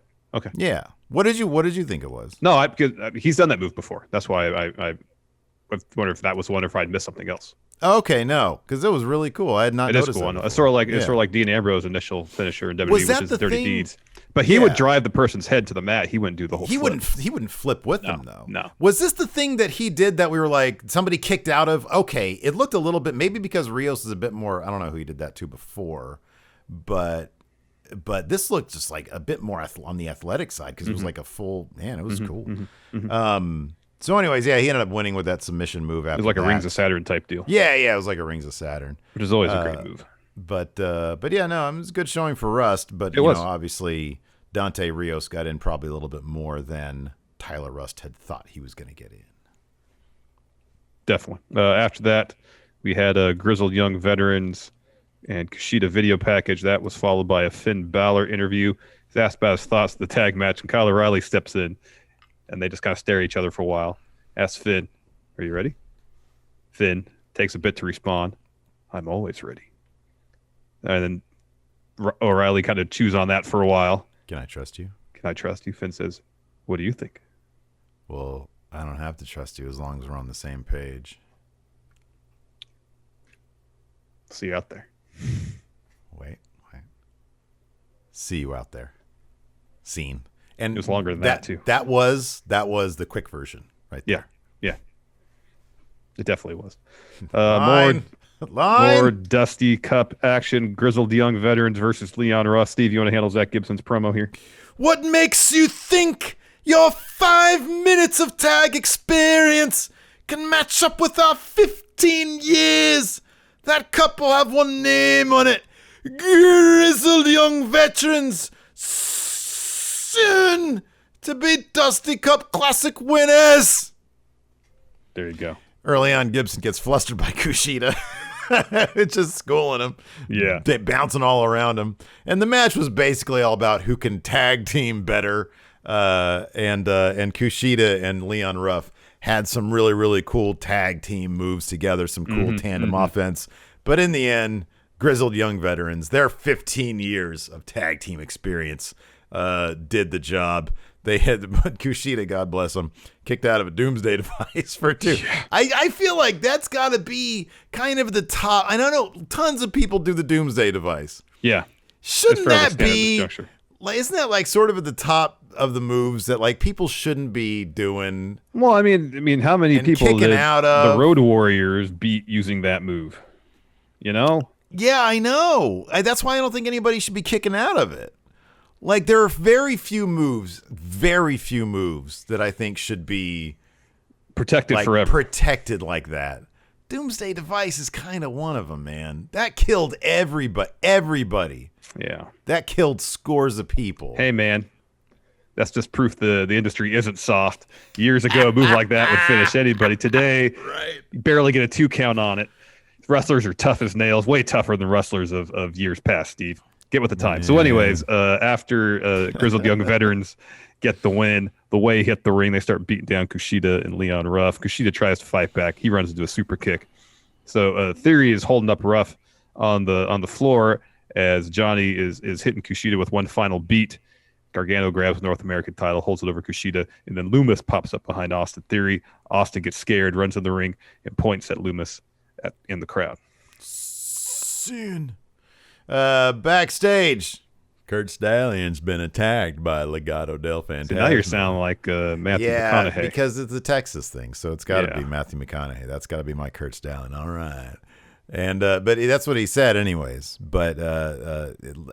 Yeah. What did you think it was? No, because he's done that move before. That's why I wonder if that was one or if I'd missed something else. Okay, no, because it was really cool. I had not noticed. It is cool. It's sort of like Dean Ambrose's initial finisher in WWE, which is Dirty Deeds. But he would drive the person's head to the mat. He wouldn't do the whole. He wouldn't flip with them though. No. Was this the thing that he did that we were like somebody kicked out of? Okay, it looked a little bit maybe because Rios is a bit more. I don't know who he did that to before, but this looked just like a bit more on the athletic side because it was like a full man. It was cool. So anyways, he ended up winning with that submission move after. It was like a Rings of Saturn type deal. Yeah, it was like a Rings of Saturn, which is always a great move. But yeah, no, it was a good showing for Rust. But obviously Donte Rios got in probably a little bit more than Tyler Rust had thought he was going to get in. Definitely. After that, we had Grizzled Young Veterans and Kushida video package. That was followed by a Finn Balor interview. He's asked about his thoughts of the tag match, and Kyle O'Reilly steps in. and they just kind of stare at each other for a while. Asks Finn, "Are you ready?" Finn takes a bit to respond, "I'm always ready." And then O'Reilly kind of chews on that for a while. Can I trust you? Can I trust you? Finn says, "What do you think?" Well, I don't have to trust you as long as we're on the same page. See you out there. Wait. See you out there. Scene. And it was longer than that too. That was the quick version, right there. Yeah. It definitely was. Line. More Dusty Cup action. Grizzled Young Veterans versus Leon Ruff. Steve, you want to handle Zach Gibson's promo here? What makes you think your 5 minutes of tag experience can match up with our 15 years? That cup will have one name on it. Grizzled Young Veterans. Soon to be Dusty Cup Classic winners. There you go. Early on, Gibson gets flustered by Kushida. It's just schooling him. Yeah. They bouncing all around him. And the match was basically all about who can tag team better. And Kushida and Leon Ruff had some really, really cool tag team moves together, some cool tandem offense. But in the end, Grizzled Young Veterans, their 15 years of tag team experience did the job. They had Kushida, God bless him, kicked out of a Doomsday Device for 2. Yeah. I feel like that's got to be kind of the top. I don't know. Tons of people do the Doomsday Device. Yeah. Shouldn't that be? Isn't that like sort of at the top of the moves that like people shouldn't be doing? Well, I mean, how many people did the Road Warriors beat using that move? You know? Yeah, I know. That's why I don't think anybody should be kicking out of it. Like, there are very few moves that I think should be protected forever. Protected like that. Doomsday Device is kind of one of them, man. That killed everybody. Yeah. That killed scores of people. Hey, man. That's just proof the industry isn't soft. Years ago, a move like that would finish anybody. Today, you barely get a 2 count on it. Wrestlers are tough as nails, way tougher than wrestlers of years past, Steve. Get with the time. Yeah. So anyways, after Grizzled Young Veterans get the win, the way he hit the ring, they start beating down Kushida and Leon Ruff. Kushida tries to fight back. He runs into a super kick. So Theory is holding up Ruff on the floor as Johnny is hitting Kushida with one final beat. Gargano grabs the North American title, holds it over Kushida, and then Loomis pops up behind Austin Theory. Austin gets scared, runs in the ring, and points at Loomis in the crowd. Soon. Backstage, Curt Stallion's been attacked by Legado del Fantasma. So now you're sounding like Matthew McConaughey. Yeah, because it's a Texas thing, so it's got to be Matthew McConaughey. That's got to be my Curt Stallion. All right. And but that's what he said anyways. But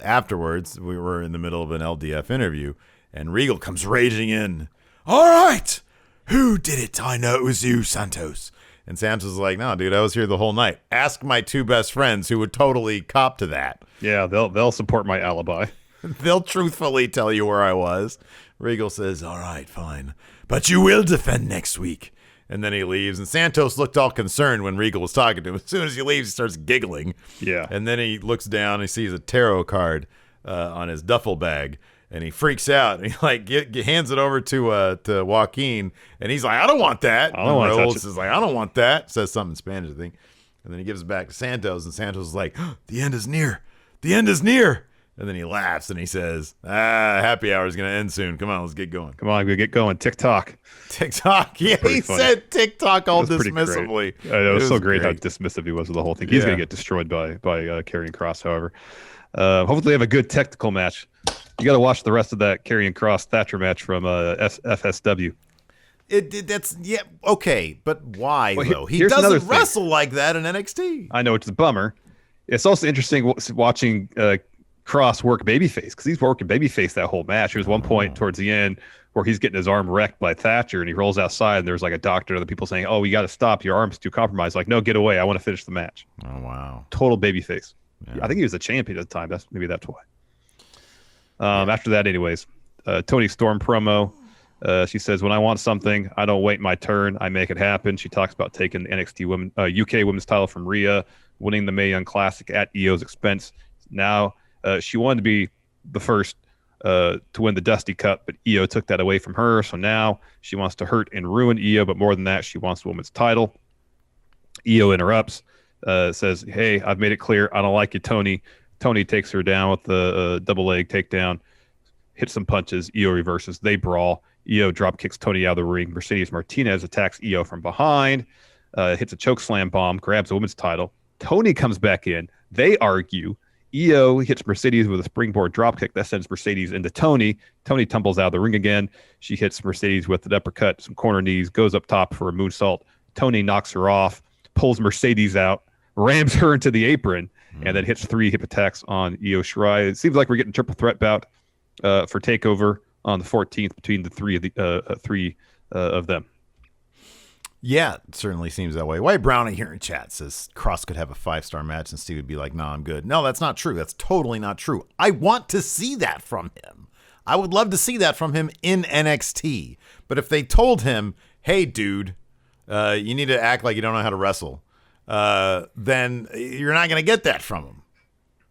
afterwards, we were in the middle of an LDF interview, and Regal comes raging in. All right, who did it? I know it was you, Santos. And Santos was like, no, dude, I was here the whole night. Ask my 2 best friends who would totally cop to that. Yeah, they'll support my alibi. They'll truthfully tell you where I was. Regal says, all right, fine. But you will defend next week. And then he leaves. And Santos looked all concerned when Regal was talking to him. As soon as he leaves, he starts giggling. Yeah. And then he looks down and he sees a tarot card on his duffel bag. And he freaks out. And he hands it over to Joaquin. And he's like, I don't want that. I don't want to touch it. Is like, I don't want that. Says something in Spanish, I think. And then he gives it back to Santos. And Santos is like, the end is near. The end is near. And then he laughs and he says, happy hour is going to end soon. Come on, let's get going. Come on, we get going. TikTok. Yeah, he said TikTok all dismissively. It was so great how dismissive he was of the whole thing. He's going to get destroyed by Karrion Kross, however. Hopefully they have a good technical match. You got to watch the rest of that Karrion Kross Thatcher match from FSW. Okay, but why though? He doesn't wrestle like that in NXT. I know, it's a bummer. It's also interesting watching Kross work babyface, because he's working babyface that whole match. There was one point towards the end where he's getting his arm wrecked by Thatcher, and he rolls outside, and there's like a doctor and other people saying, "Oh, we got to stop. Your arm's too compromised." Like, no, get away. I want to finish the match. Oh wow, total babyface. Yeah. I think he was the champion at the time. That's why. After that, anyways, Toni Storm promo. She says, when I want something, I don't wait my turn. I make it happen. She talks about taking the NXT UK women's title from Rhea, winning the Mae Young Classic at EO's expense. Now, she wanted to be the first to win the Dusty Cup, but Io took that away from her. So now she wants to hurt and ruin Io, but more than that, she wants the women's title. Io interrupts, says, "Hey, I've made it clear. I don't like you, Tony." Tony takes her down with the double leg takedown, hits some punches. Io reverses. They brawl. Io drop kicks Tony out of the ring. Mercedes Martinez attacks Io from behind, hits a choke slam bomb, grabs the women's title. Tony comes back in. They argue. Io hits Mercedes with a springboard dropkick that sends Mercedes into Tony. Tony tumbles out of the ring again. She hits Mercedes with an uppercut, some corner knees, goes up top for a moonsault. Tony knocks her off, pulls Mercedes out, rams her into the apron, and then hits 3 hip attacks on Io Shirai. It seems like we're getting a triple threat bout for TakeOver on the 14th between the three of them. Yeah, it certainly seems that way. White Brownie here in chat says Cross could have a 5-star match and Steve would be like, "Nah, I'm good." No, that's not true. That's totally not true. I want to see that from him. I would love to see that from him in NXT. But if they told him, "Hey, dude, you need to act like you don't know how to wrestle," then you're not going to get that from him.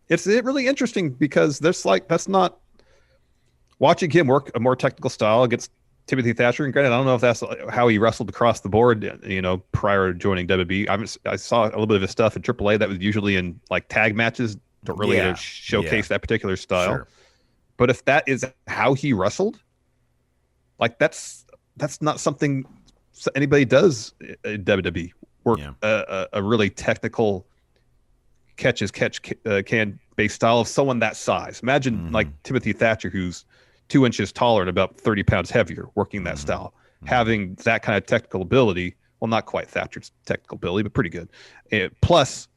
It's really interesting because that's not watching him work a more technical style against Timothy Thatcher. And granted, I don't know if that's how he wrestled across the board, prior to joining WWE. I saw a little bit of his stuff in AAA that was usually in like tag matches, don't really showcase that particular style. Sure. But if that is how he wrestled, like that's not something anybody does in WWE. Work a really technical catch can based style of someone that size. Imagine like Timothy Thatcher, who's 2 inches taller and about 30 pounds heavier, working that style, having that kind of technical ability. Well, not quite Thatcher's technical ability, but pretty good. Plus,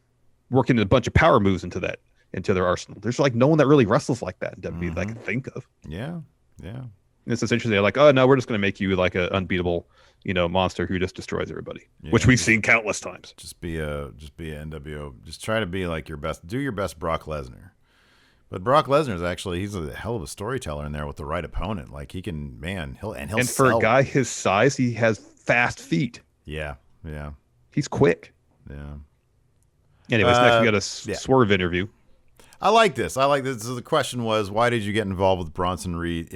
working a bunch of power moves into their arsenal. There's like no one that really wrestles like that in WWE that I can think of. Yeah. And it's essentially they're like, "Oh no, we're just going to make you like an unbeatable, monster who just destroys everybody," which we've seen countless times. Just be a NWO. Just try to be like your best. Do your best, Brock Lesnar. But Brock Lesnar is he's a hell of a storyteller in there with the right opponent. Like he can, he'll and for a guy his size, he has fast feet. Yeah. He's quick. Yeah. Anyways, next we got a Swerve interview. I like this. So the question was, why did you get involved with Bronson Reed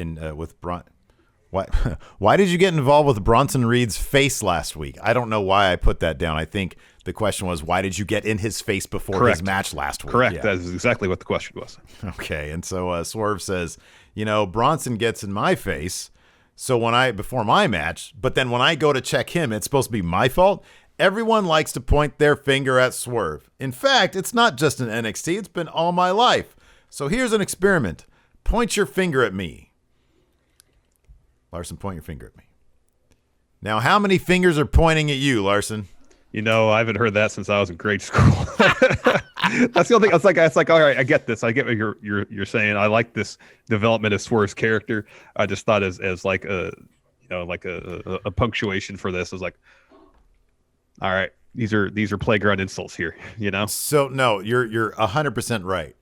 Why did you get involved with Bronson Reed's face last week? I don't know why I put that down. I think the question was, why did you get in his face before his match last week? Correct. Yeah. That is exactly what the question was. Okay. And so Swerve says, Bronson gets in my face. So before my match, but then when I go to check him, it's supposed to be my fault. Everyone likes to point their finger at Swerve. In fact, it's not just in NXT. It's been all my life. So here's an experiment. Point your finger at me. Larson, point your finger at me. Now, how many fingers are pointing at you, Larson? I haven't heard that since I was in grade school. That's the only thing. It's like, all right, I get this. I get what you're saying. I like this development of Swerve's character. I just thought as like a punctuation for this. I was like, all right, these are playground insults here. So no, you're 100% right.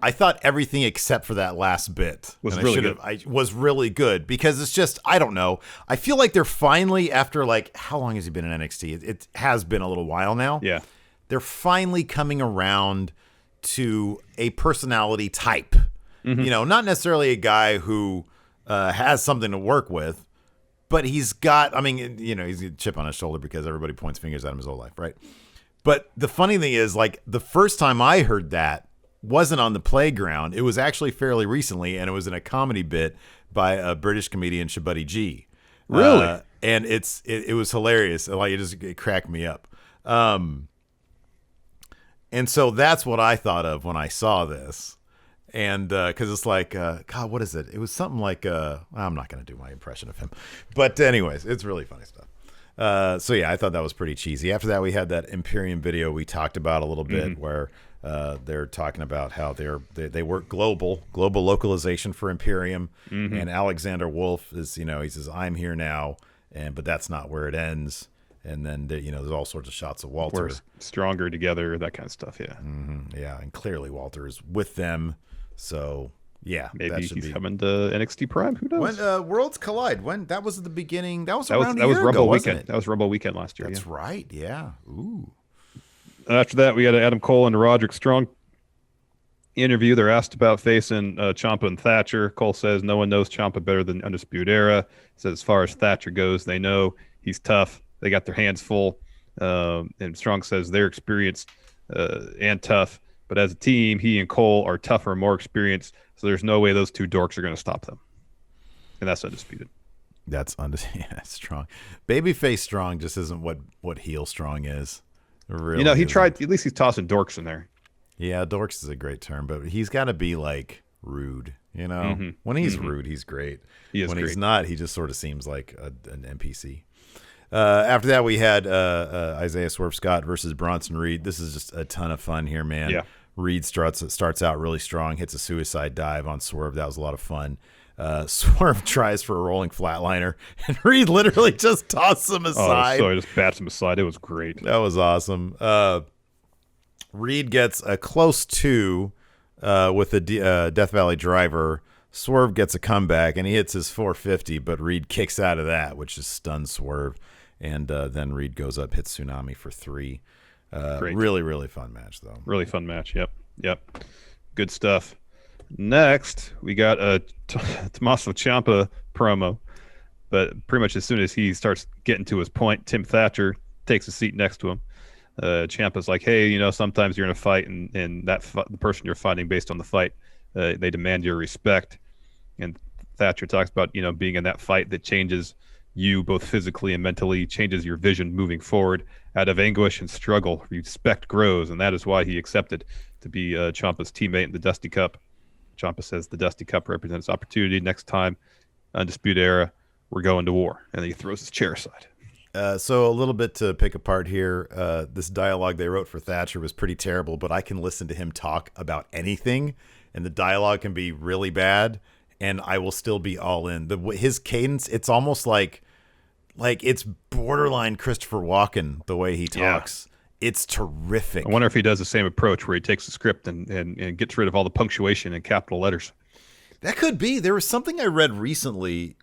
I thought everything except for that last bit was really good because it's just, I don't know. I feel like they're finally, after like, how long has he been in NXT? It has been a little while now. Yeah. They're finally coming around to a personality type. Mm-hmm. Not necessarily a guy who has something to work with, but he's got, he's a chip on his shoulder because everybody points fingers at him his whole life, right? But the funny thing is, like, the first time I heard that, wasn't on the playground. It was actually fairly recently, and it was in a comedy bit by a British comedian, Shabuddy G. Really? And it was hilarious. Like it cracked me up. And so that's what I thought of when I saw this. And because it's like, God, what is it? It was something like, I'm not going to do my impression of him. But anyways, it's really funny stuff. So yeah, I thought that was pretty cheesy. After that, we had that Imperium video we talked about a little bit where they're talking about how they work global localization for Imperium, and Alexander Wolf is, he says, "I'm here now," but that's not where it ends. And then there's all sorts of shots of Walter. We're stronger together, that kind of stuff. Yeah, yeah, and clearly Walter is with them. So yeah, maybe he's coming to NXT Prime. Who knows? When Worlds Collide? When that was at the beginning? That was around a year ago, wasn't it? That was Rumble Weekend last year. That's right. Yeah. Ooh. After that, we had Adam Cole and Roderick Strong interview, they're asked about facing Ciampa and Thatcher. Cole says no one knows Ciampa better than Undisputed Era. Says as far as Thatcher goes, they know he's tough. They got their hands full. And Strong says they're experienced and tough. But as a team, he and Cole are tougher and more experienced. So there's no way those two dorks are going to stop them. And that's undisputed. That's Strong. Babyface Strong just isn't what heel Strong is. Really he isn't. tried. At least he's tossing dorks in there. Yeah, dorks is a great term, but he's got to be like rude. When he's rude, he's great. When he's not, he just sort of seems like an NPC. After that, we had Isaiah Swerve Scott versus Bronson Reed. This is just a ton of fun here, man. Yeah. Reed starts out really strong, hits a suicide dive on Swerve. That was a lot of fun. Swerve tries for a rolling flatliner, and Reed literally just tosses him aside. So he just bats him aside. It was great. That was awesome. Reed gets a close two with the Death Valley driver. Swerve gets a comeback, and he hits his 450, but Reed kicks out of that, which just stuns Swerve. And then Reed goes up, hits Tsunami for 3. Really, really fun match, though. Really fun match. Yep. Good stuff. Next, we got a Tommaso Ciampa promo. But pretty much as soon as he starts getting to his point, Tim Thatcher takes a seat next to him. Ciampa's like, hey, sometimes you're in a fight, and the person you're fighting based on the fight, they demand your respect. And Thatcher talks about, being in that fight that changes you both physically and mentally, changes your vision moving forward. Out of anguish and struggle, respect grows, and that is why he accepted to be Ciampa's teammate in the Dusty Cup. Ciampa says the Dusty Cup represents opportunity. Next time, Undisputed Era, we're going to war. And then he throws his chair aside. So a little bit to pick apart here. This dialogue they wrote for Thatcher was pretty terrible, but I can listen to him talk about anything, and the dialogue can be really bad, and I will still be all in. His cadence, it's almost like it's borderline Christopher Walken, the way he talks. Yeah. It's terrific. I wonder if he does the same approach where he takes the script and gets rid of all the punctuation and capital letters. That could be. There was something I read recently,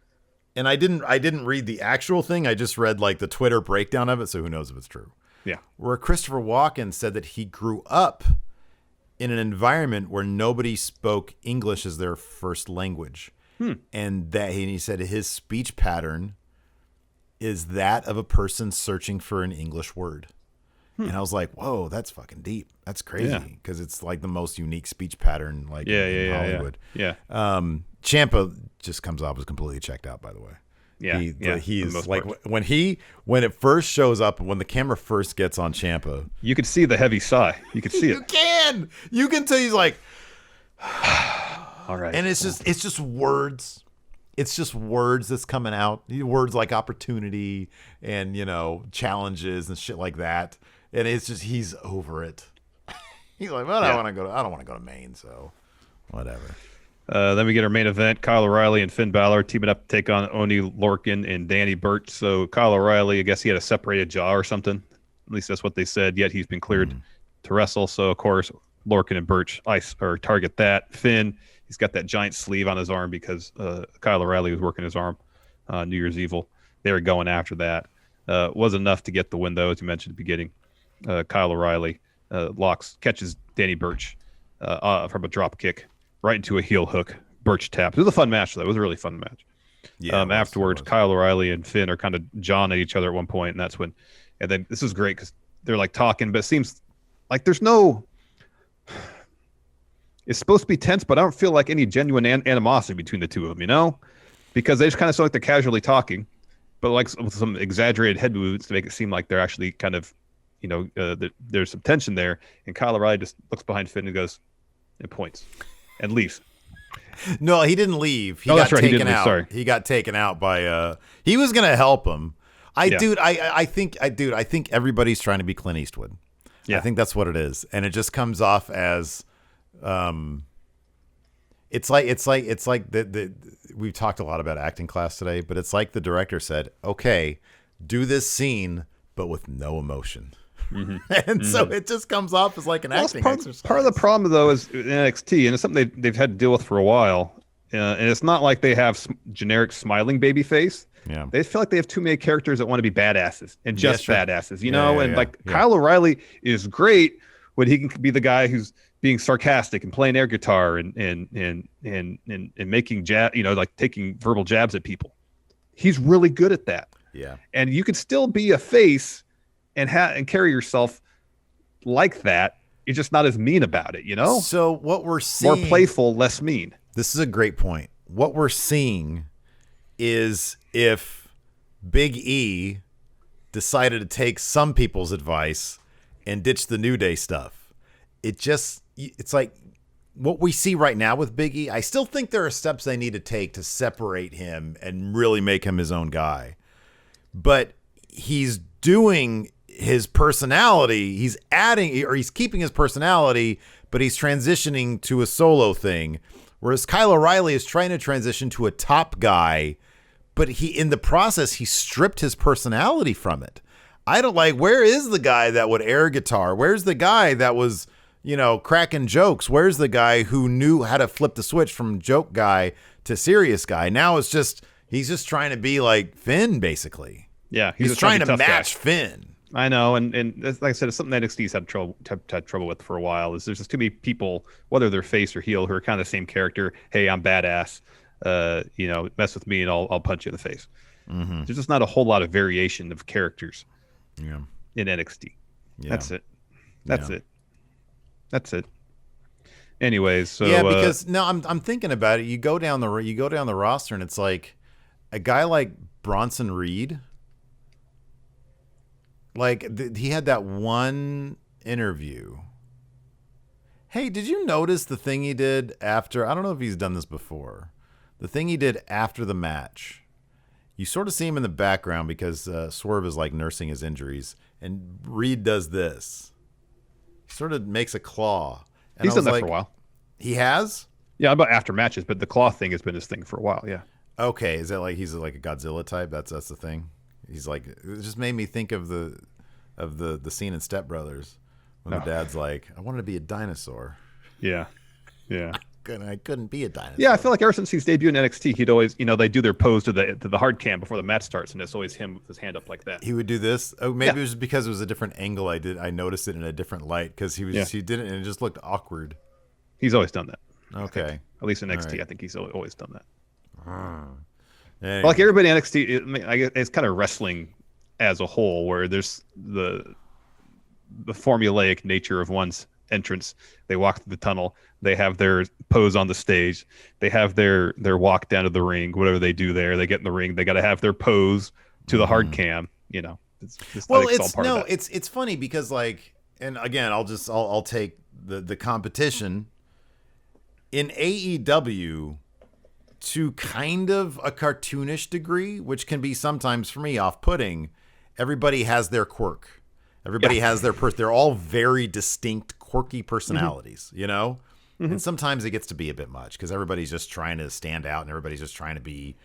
and I didn't read the actual thing. I just read like the Twitter breakdown of it, so who knows if it's true. Yeah. Where Christopher Walken said that he grew up in an environment where nobody spoke English as their first language. And he said his speech pattern is that of a person searching for an English word. And I was like, whoa, that's fucking deep. That's crazy. Because it's like the most unique speech pattern in Hollywood. Yeah. Ciampa just comes off as completely checked out, by the way. Yeah. He's like when it first shows up, when the camera first gets on Ciampa, you could see the heavy sigh. You could see it. You can tell he's like, all right. And it's just words. It's just words that's coming out. Words like opportunity and challenges and shit like that. And it's just he's over it. He's like, well, I don't want to go to Maine, so whatever. Then we get our main event: Kyle O'Reilly and Finn Balor teaming up to take on Oni Lorcan and Danny Burch. So Kyle O'Reilly, I guess he had a separated jaw or something. At least that's what they said. Yet he's been cleared to wrestle. So of course Lorcan and Burch target that. Finn, he's got that giant sleeve on his arm because Kyle O'Reilly was working his arm on New Year's Evil. They were going after that. Was enough to get the win, though, as you mentioned at the beginning. Kyle O'Reilly catches Danny Burch from a drop kick right into a heel hook. Burch taps. It was a fun match, though. It was a really fun match. Yeah. Afterwards, Kyle O'Reilly and Finn are kind of jawing at each other at one point, and that's when. And then this is great because they're like talking, but it seems like there's no. It's supposed to be tense, but I don't feel like any genuine animosity between the two of them, because they just kind of sound like they're casually talking, but like with some exaggerated head movements to make it seem like they're actually kind of, there's some tension there. And Kyle O'Reilly just looks behind Finn and goes and points and leaves. No, he didn't leave. He got taken out. Sorry. He got taken out by. He was gonna help him. I think everybody's trying to be Clint Eastwood. Yeah. I think that's what it is, and it just comes off as. It's like the we've talked a lot about acting class today, but it's like the director said, okay, do this scene, but with no emotion. And so it just comes off as like an acting exercise. Part of the problem, though, is in NXT, and it's something they've had to deal with for a while, and it's not like they have generic smiling baby face. Yeah. They feel like they have too many characters that want to be badasses and just badasses, Kyle O'Reilly is great when he can be the guy who's being sarcastic and playing air guitar and making like taking verbal jabs at people. He's really good at that. Yeah. And you can still be a face and carry yourself like that. You're just not as mean about it, So what we're seeing, more playful, less mean. This is a great point. What we're seeing is if Big E decided to take some people's advice and ditch the New Day stuff. It's like what we see right now with Big E. I still think there are steps they need to take to separate him and really make him his own guy. But he's doing his personality. He's keeping his personality, but he's transitioning to a solo thing. Whereas Kyle O'Reilly is trying to transition to a top guy, but in the process, he stripped his personality from it. I don't where is the guy that would air guitar? Where's the guy that was, cracking jokes? Where's the guy who knew how to flip the switch from joke guy to serious guy? Now he's just trying to be like Finn, basically. Yeah. He's trying to match Finn. I know. And like I said, it's something that NXT's had trouble with for a while is there's just too many people, whether they're face or heel, who are kind of the same character. Hey, I'm badass. Mess with me and I'll punch you in the face. Mm-hmm. There's just not a whole lot of variation of characters in NXT. Yeah. That's it. That's it. Anyways, so because I'm thinking about it. You go down the roster and it's like a guy like Bronson Reed. He had that one interview. Hey, did you notice the thing he did after? I don't know if he's done this before. The thing he did after the match. You sort of see him in the background because Swerve is nursing his injuries, and Reed does this. He sort of makes a claw. And he's done that for a while. He has? Yeah, about after matches, but the claw thing has been his thing for a while. Yeah. Okay, is that he's a Godzilla type? That's the thing. He's it just made me think of the scene in Step Brothers when the dad's like, I wanted to be a dinosaur. Yeah. I couldn't be a dinosaur. Yeah, I feel like ever since he's debuted in NXT, he'd always, they do their pose to the hard cam before the match starts, and it's always him with his hand up like that. He would do this. Oh, maybe it was because it was a different angle. I noticed it in a different light because he did it and it just looked awkward. He's always done that. Okay. At least in NXT, right. I think he's always done that. Anyway. Like everybody in NXT, I guess it's kind of wrestling as a whole, where there's the formulaic nature of one's entrance. They walk through the tunnel. They have their pose on the stage. They have their walk down to the ring. Whatever they do there, they get in the ring. They got to have their pose to the hard cam. It's funny because and again, I'll take the competition in AEW to kind of a cartoonish degree, which can be sometimes for me off-putting. Everybody has their quirk. Everybody has their they're all very distinct, quirky personalities, And sometimes it gets to be a bit much because everybody's just trying to stand out and everybody's just trying to be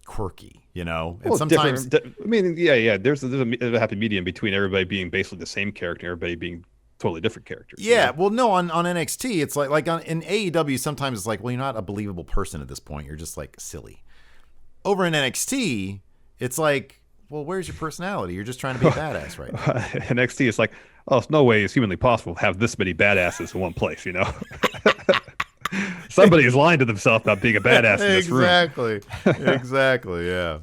quirky, And sometimes, there's a happy medium between everybody being basically the same character and everybody being totally different characters. Yeah, well, no, on NXT, it's in AEW, sometimes it's well, you're not a believable person at this point. You're just silly. Over in NXT, it's well, where's your personality? You're just trying to be a badass right now. NXT is it's no way it's humanly possible to have this many badasses in one place, Somebody is lying to themselves about being a badass in this room. Exactly, yeah.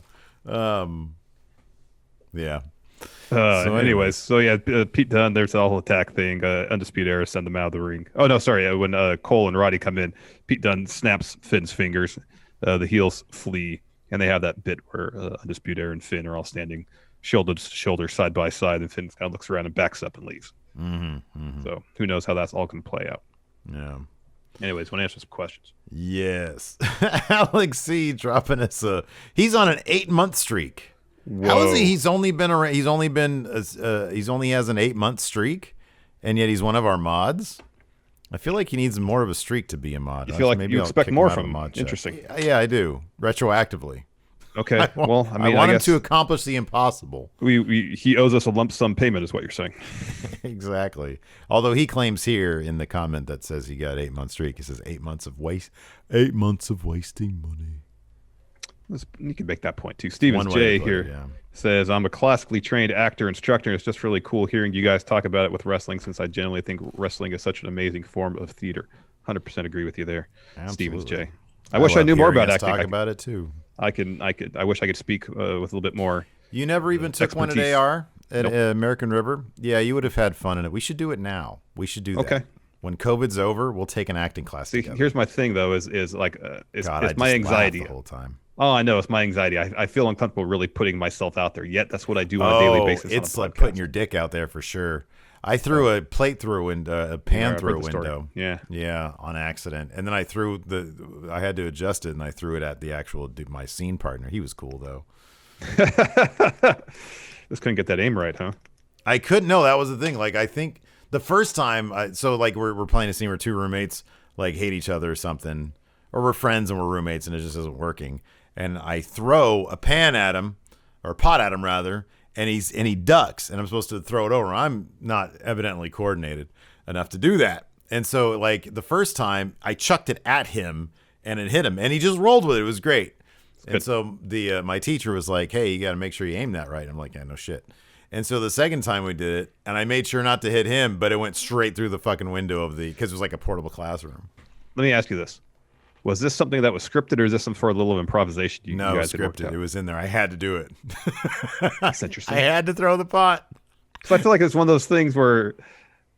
Yeah. Anyways, Pete Dunne, there's the whole attack thing. Undisputed Era send them out of the ring. Oh, no, sorry. When Cole and Roddy come in, Pete Dunne snaps Finn's fingers. The heels flee, and they have that bit where Undisputed Era and Finn are all standing shoulder to shoulder, side by side, and Finn kind of looks around and backs up and leaves. So who knows how that's all going to play out. Yeah. Anyways, want to answer some questions? Yes. Alex C dropping us he's on an 8-month streak. Whoa. How is he? He's only has an 8-month streak, and yet he's one of our mods. I feel like he needs more of a streak to be a mod. You feel like you expect more from him. Interesting. Yeah, I do. Retroactively. Okay. I want him to accomplish the impossible. He owes us a lump sum payment, is what you're saying. Exactly. Although he claims here in the comment that says he got 8-month streak, he says 8 months of wasting money. You can make that point too. Stevens One way J to put it, here yeah. says, I'm a classically trained actor instructor. It's just really cool hearing you guys talk about it with wrestling, since I generally think wrestling is such an amazing form of theater. 100% agree with you there, Stevens Absolutely. J. I wish I knew more hearing about us acting. Talk about it too. I wish I could speak with a little bit more. You never even took one expertise. at AR at Nope. American River? Yeah, you would have had fun in it. We should do it now. We should do that. Okay. When COVID's over, we'll take an acting class See, together. here's my thing though, is like it's God, I my just anxiety. laughed the whole time. Oh, I know, it's my anxiety. I feel uncomfortable really putting myself out there. Yet that's what I do on a daily basis. It's on a like podcast. putting your dick out there for sure. I threw a plate through a window, a pan I've through a heard the story. window. Yeah. on accident, and then I threw I had to adjust it, and I threw it at the actual my scene partner. He was cool though. Just couldn't get that aim right, huh? I couldn't. No, that was the thing. Like, I think the first time, we're playing a scene where two roommates like hate each other or something, or we're friends and we're roommates and it just isn't working. And I throw a pan at him, or a pot at him rather, and he ducks, and I'm supposed to throw it over. I'm not evidently coordinated enough to do that. And so, like, the first time I chucked it at him and it hit him, and he just rolled with it. It was great. And so my teacher was like, "Hey, you got to make sure you aim that right." I'm like, "Yeah, no shit." And so the second time we did it, and I made sure not to hit him, but it went straight through the fucking window because it was like a portable classroom. Let me ask you this: was this something that was scripted, or is this some sort of little improvisation? You guys had worked scripted. out? It was in there. I had to do it. That's interesting. I had to throw the pot. So I feel like it's one of those things where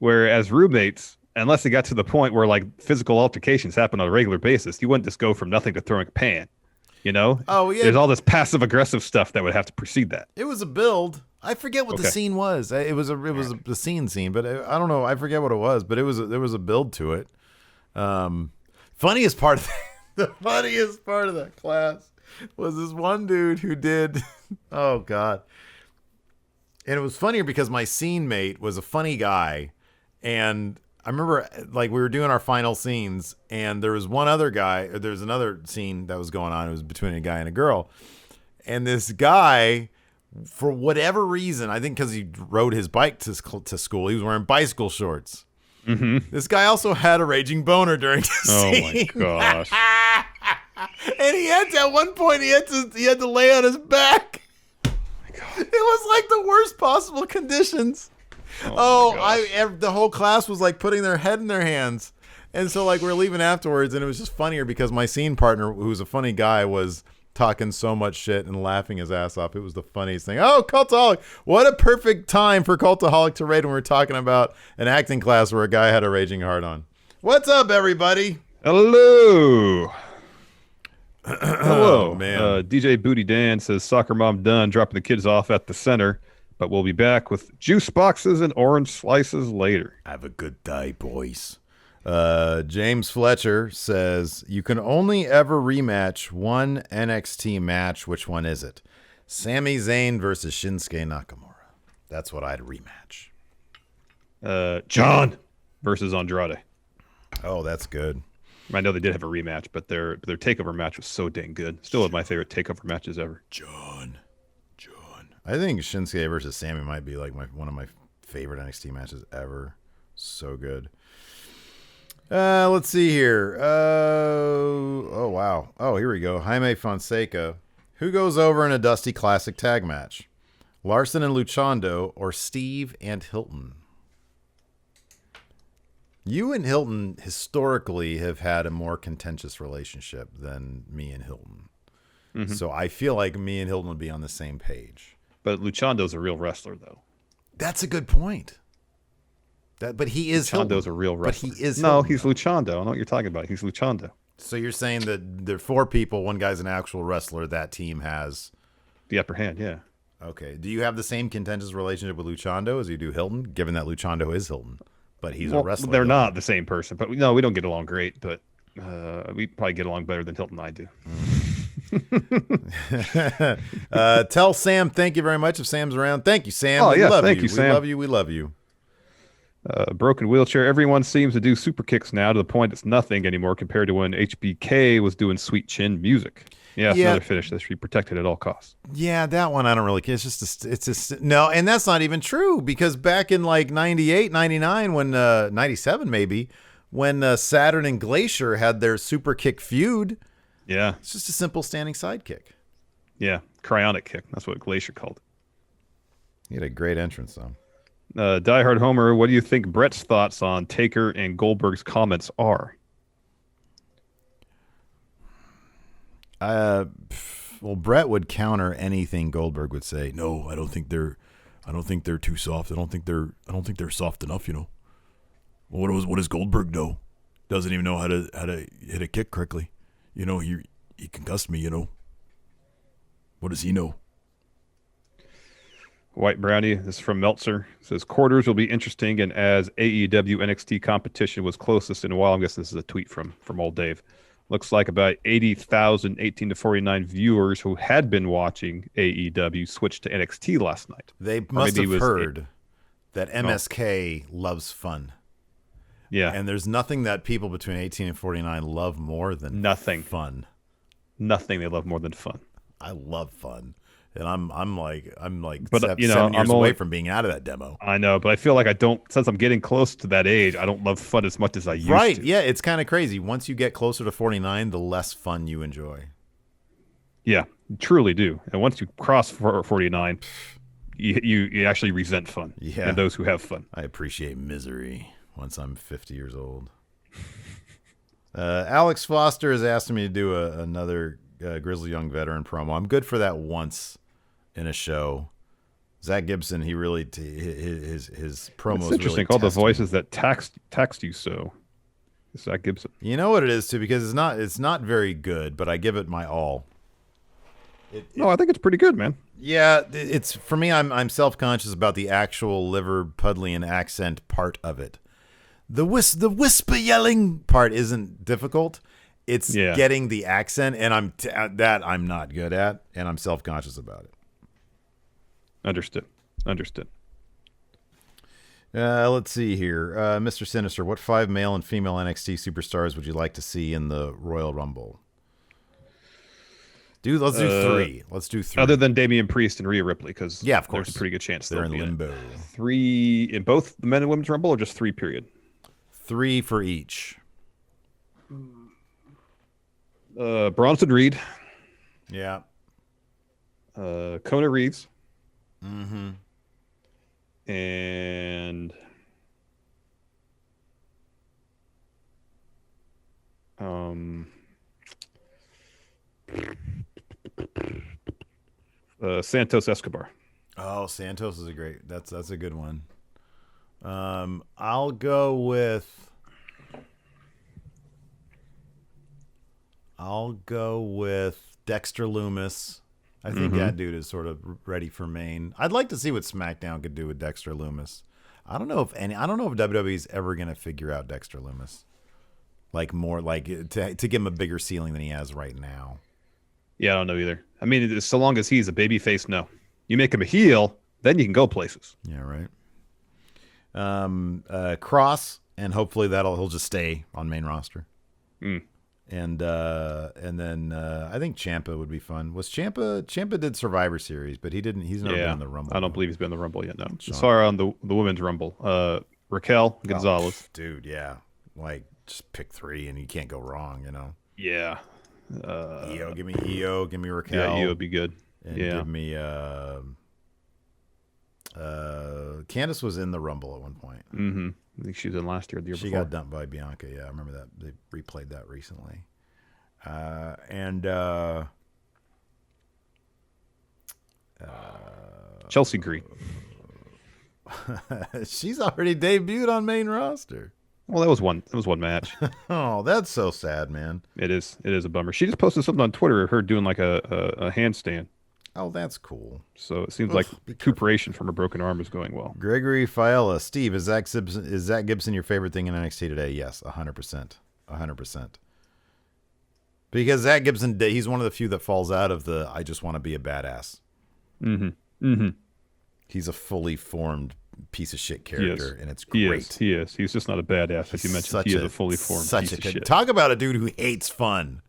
as roommates, unless it got to the point where like physical altercations happen on a regular basis, you wouldn't just go from nothing to throwing a pan. You know? Oh, yeah. There's all this passive aggressive stuff that would have to precede that. It was a build. I forget what the Okay. scene was. It was the scene, but I don't know. I forget what it was, but there was a build to it. Funniest part of the funniest part of that class was this one dude who did. Oh God. And it was funnier because my scene mate was a funny guy, and I remember like we were doing our final scenes, and there was one other guy. Or there was another scene that was going on. It was between a guy and a girl, and this guy, for whatever reason, I think because he rode his bike to school, he was wearing bicycle shorts. Mm-hmm. This guy also had a raging boner during the scene. Oh my gosh. And he had to, at one point he had to lay on his back. It was like the worst possible conditions. The whole class was like putting their head in their hands. And so like we're leaving afterwards, and it was just funnier because my scene partner, who was a funny guy, was talking so much shit and laughing his ass off. It was the funniest thing. Oh, Cultaholic. What a perfect time for Cultaholic to raid when we're talking about an acting class where a guy had a raging heart on. What's up, everybody? Hello. Hello, man. DJ Booty Dan says, "Soccer mom done dropping the kids off at the center, but we'll be back with juice boxes and orange slices later." Have a good day, boys. James Fletcher says, "You can only ever rematch one NXT match. Which one is it? Sami Zayn versus Shinsuke Nakamura. That's what I'd rematch." John versus Andrade. Oh, that's good. I know they did have a rematch, but their takeover match was so dang good. Still one of my favorite takeover matches ever. John. I think Shinsuke versus Sami might be like one of my favorite NXT matches ever. So good. Let's see here. Oh, wow. Oh, here we go. Jaime Fonseca. Who goes over in a Dusty Classic tag match? Larson and Luchando or Steve and Hilton? You and Hilton historically have had a more contentious relationship than me and Hilton. Mm-hmm. So I feel like me and Hilton would be on the same page. But Luchando's a real wrestler, though. That's a good point. But he is Luchando's Hilton. a real wrestler. But he is No, Hilton, he's though. Luchando. I know what you're talking about. He's Luchando. So you're saying that there are four people, one guy's an actual wrestler, that team has The upper hand, yeah. Okay. Do you have the same contentious relationship with Luchando as you do Hilton, given that Luchando is Hilton? But he's a wrestler. They're though. not the same person. But no, we don't get along great. But we probably get along better than Hilton and I do. Tell Sam thank you very much if Sam's around. Thank you, Sam. Oh, We yes, love thank you. you, Sam. We love you. We love you. Broken wheelchair. Everyone seems to do super kicks now to the point it's nothing anymore compared to when HBK was doing sweet chin music. Yeah, it's another finish that should be protected at all costs. Yeah, that one I don't really care. It's just no, and that's not even true because back in like 98, 99, when 97 maybe, when Saturn and Glacier had their super kick feud, Yeah. it's just a simple standing sidekick. Yeah, cryonic kick. That's what Glacier called it. He had a great entrance, though. Diehard Homer, what do you think Brett's thoughts on Taker and Goldberg's comments are? Well, Brett would counter anything Goldberg would say. No, I don't think they're too soft. I don't think they're soft enough. You know. Well, what does Goldberg know? Doesn't even know how to hit a kick correctly. You know, he concussed me. You know. What does he know? White Brownie, this is from Meltzer. It says quarters will be interesting, and as AEW NXT competition was closest in a while, I'm guessing this is a tweet from old Dave. Looks like about 80,000 18 to 49 viewers who had been watching AEW switched to NXT last night. They must have heard that MSK loves fun. Yeah. And there's nothing that people between 18 and 49 love more than fun. Nothing they love more than fun. I love fun. And I'm like but, 7 years away from being out of that demo. I know, but I feel like since I'm getting close to that age, I don't love fun as much as I used to. Right, yeah, it's kind of crazy. Once you get closer to 49, the less fun you enjoy. Yeah, you truly do. And once you cross 49, you actually resent fun. Yeah. And those who have fun. I appreciate misery once I'm 50 years old. Alex Foster is asking me to do another Grizzled Young Veteran promo. I'm good for that once in a show. Zach Gibson, he really his promos. It's interesting. Really all the voices that taxed you so. Zach Gibson. You know what it is too, because it's not very good, but I give it my all. No, I think it's pretty good, man. Yeah, it's for me. I'm self-conscious about the actual Liverpudlian accent part of it. The whisper yelling part isn't difficult. It's getting the accent, and I'm not good at, and I'm self-conscious about it. Understood. Let's see here. Mr. Sinister, what 5 male and female NXT superstars would you like to see in the Royal Rumble? Dude, let's do 3. Other than Damian Priest and Rhea Ripley, because of course, there's a pretty good chance they're in limbo. 3 in both the men and women's Rumble, or just 3 period? 3 for each. Bronson Reed. Yeah. Kona Reeves. Mm-hmm. And Santos Escobar. Oh, Santos is that's a good one. I'll go with Dexter Lumis. I think that dude is sort of ready for Maine. I'd like to see what SmackDown could do with Dexter Lumis. I don't know if WWE's ever going to figure out Dexter Lumis. Like more like to give him a bigger ceiling than he has right now. Yeah, I don't know either. I mean, so long as he's a babyface, no. You make him a heel, then you can go places. Yeah, right. Cross, and hopefully he'll just stay on main roster. And then I think Ciampa would be fun. Ciampa did Survivor Series, but he's never been in the Rumble. I don't believe he's been in the Rumble yet. No, as far on the women's Rumble, Raquel Gonzalez. Dude, yeah, like just pick 3 and you can't go wrong. You know. Yeah. Io, give me Raquel. Yeah, Io would be good. And give me Candice was in the Rumble at one point. Mm-hmm. I think she was in last year or the year before. She got dumped by Bianca. Yeah, I remember that. They replayed that recently. Chelsea Green. She's already debuted on main roster. Well, that was one match. Oh, that's so sad, man. It is a bummer. She just posted something on Twitter of her doing like a handstand. Oh, that's cool. So it seems like recuperation from a broken arm is going well. Gregory Fiala, Steve, is Zach Gibson your favorite thing in NXT today? Yes, 100%. 100%. Because Zach Gibson, he's one of the few that falls out of the I just want to be a badass. Mm-hmm. Mm-hmm. He's a fully formed piece of shit character, and it's great. He is. He's just not a badass, as you mentioned. He is a fully formed piece of shit. Talk about a dude who hates fun.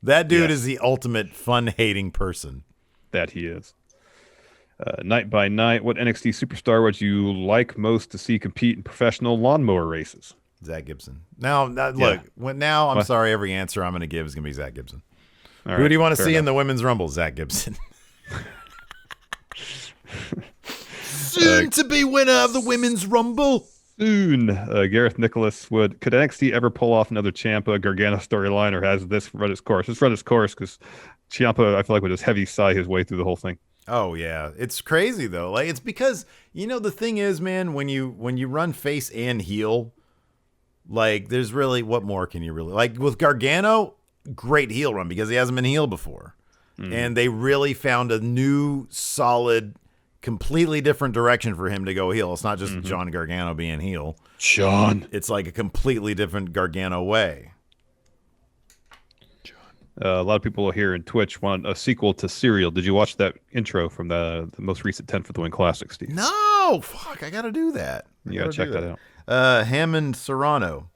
That dude is the ultimate fun-hating person. That he is. Night by night, what NXT superstar would you like most to see compete in professional lawnmower races? Zach Gibson. Now, look, I'm sorry, every answer I'm going to give is going to be Zach Gibson. Who do you want to see in the Women's Rumble? Zach Gibson. Soon to be winner of the Women's Rumble. Soon. Gareth Nicholas could NXT ever pull off another Ciampa Gargano storyline, or has this run its course? It's run its course because Ciampa, I feel like, would just heavy sigh his way through the whole thing. Oh yeah, it's crazy though. Like, it's because, you know, the thing is, man, when you run face and heel, like, there's really, what more can you really, like with Gargano, great heel run because he hasn't been heel before, and they really found a new solid, completely different direction for him to go heel. It's not just John Gargano being heel. It's like a completely different Gargano way. A lot of people here in Twitch want a sequel to Serial. Did you watch that intro from the most recent 10 for the Win Classic, Steve? No, fuck, I gotta do that. You gotta check that out. Hammond Serrano.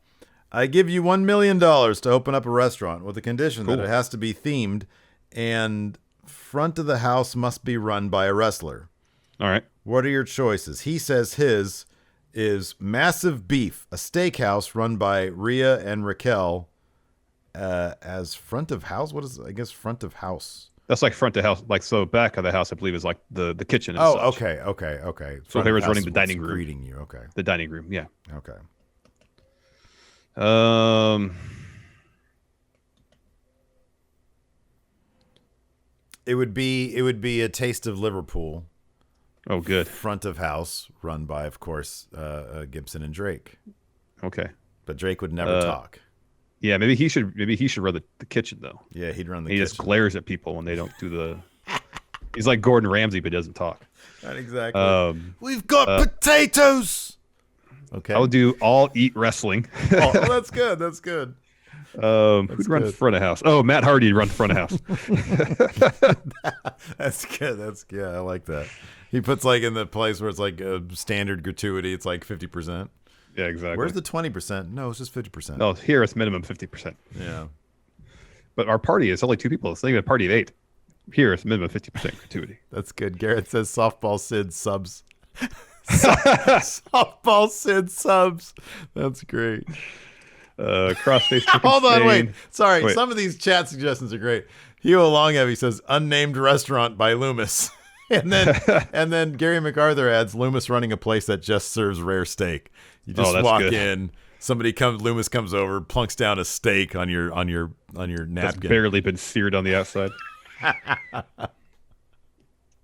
I give you $1 million to open up a restaurant with the condition that it has to be themed and front of the house must be run by a wrestler. All right. What are your choices? He says his is Massive Beef, a steakhouse run by Rhea and Raquel as front of house. What is, I guess, front of house? That's like front of house. Like, so back of the house, I believe, is like the kitchen. And oh, such. Okay. So whoever's running the dining room. Greeting you. Okay. The dining room. Yeah. Okay. It would be a Taste of Liverpool. Oh, good. Front of house, run by, of course, Gibson and Drake. Okay. But Drake would never talk. Yeah, maybe he should run the kitchen though. Yeah, he'd run the kitchen. He just glares at people when they don't do the. He's like Gordon Ramsay, but doesn't talk. Not exactly. We've got potatoes. Okay. I'll do all eat wrestling. Oh, that's good. That's good. Who'd run front of house? Oh, Matt Hardy would run front of house. That's good. That's good. I like that. He puts like in the place where it's like a standard gratuity. It's like 50%. Yeah, exactly. Where's the 20%? No, it's just 50%. No, here it's minimum 50%. Yeah. But our party is only 2 people. It's not even a party of 8. Here it's minimum 50% gratuity. That's good. Garrett says softball Sid subs. Softball Sid subs. That's great. Crossface. Hold on, wait. Sorry, some of these chat suggestions are great. Hugh Longheavy says unnamed restaurant by Loomis. And then Gary MacArthur adds Loomis running a place that just serves rare steak. You just walk in, Loomis comes over, plunks down a steak on your napkin. That's barely been seared on the outside.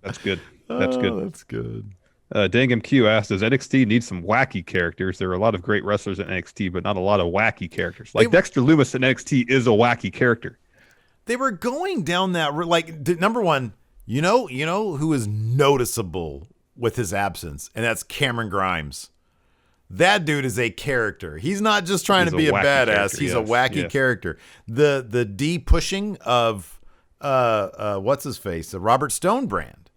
That's good. That's good. That's good. Dangam Q asked, does NXT need some wacky characters? There are a lot of great wrestlers in NXT, but not a lot of wacky characters. Like Dexter Loomis in NXT is a wacky character. They were going down that number one. You know who is noticeable with his absence, and that's Cameron Grimes. That dude is a character. He's not just trying to be a badass. He's a wacky character. The D pushing of what's his face, the Robert Stone brand.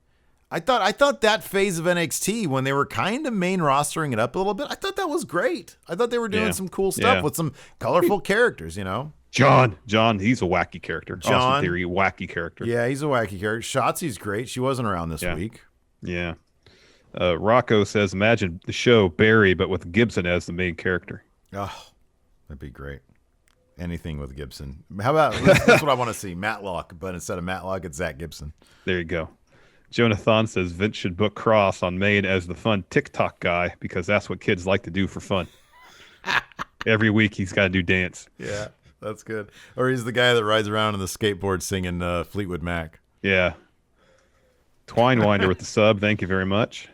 I thought that phase of NXT when they were kind of main rostering it up a little bit, I thought that was great. I thought they were doing some cool stuff with some colorful characters, you know. John, he's a wacky character. Austin Theory, wacky character. Yeah, he's a wacky character. Shotzi's great. She wasn't around this week. Yeah. Rocco says, imagine the show Barry, but with Gibson as the main character. Oh, that'd be great. Anything with Gibson. How about, that's what I want to see, Matlock, but instead of Matlock, it's Zach Gibson. There you go. Jonathan says Vince should book Cross on Maine as the fun TikTok guy because that's what kids like to do for fun. Every week he's got to do dance. Yeah. That's good. Or he's the guy that rides around on the skateboard singing Fleetwood Mac. Yeah. Twinewinder with the sub. Thank you very much.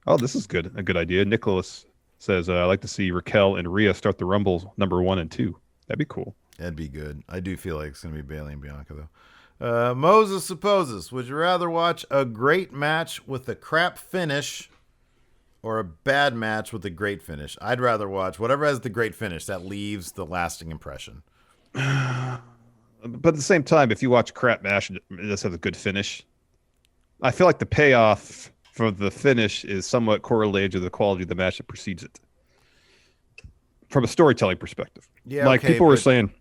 Oh, this is good. A good idea. Nicholas says, I'd like to see Raquel and Rhea start the Rumbles number 1 and 2. That'd be cool. That'd be good. I do feel like it's going to be Bailey and Bianca, though. Moses supposes, would you rather watch a great match with a crap finish or a bad match with a great finish? I'd rather watch whatever has the great finish. That leaves the lasting impression. But at the same time, if you watch a crap match and it just has a good finish, I feel like the payoff for the finish is somewhat correlated to the quality of the match that precedes it. From a storytelling perspective. Yeah, like people were saying,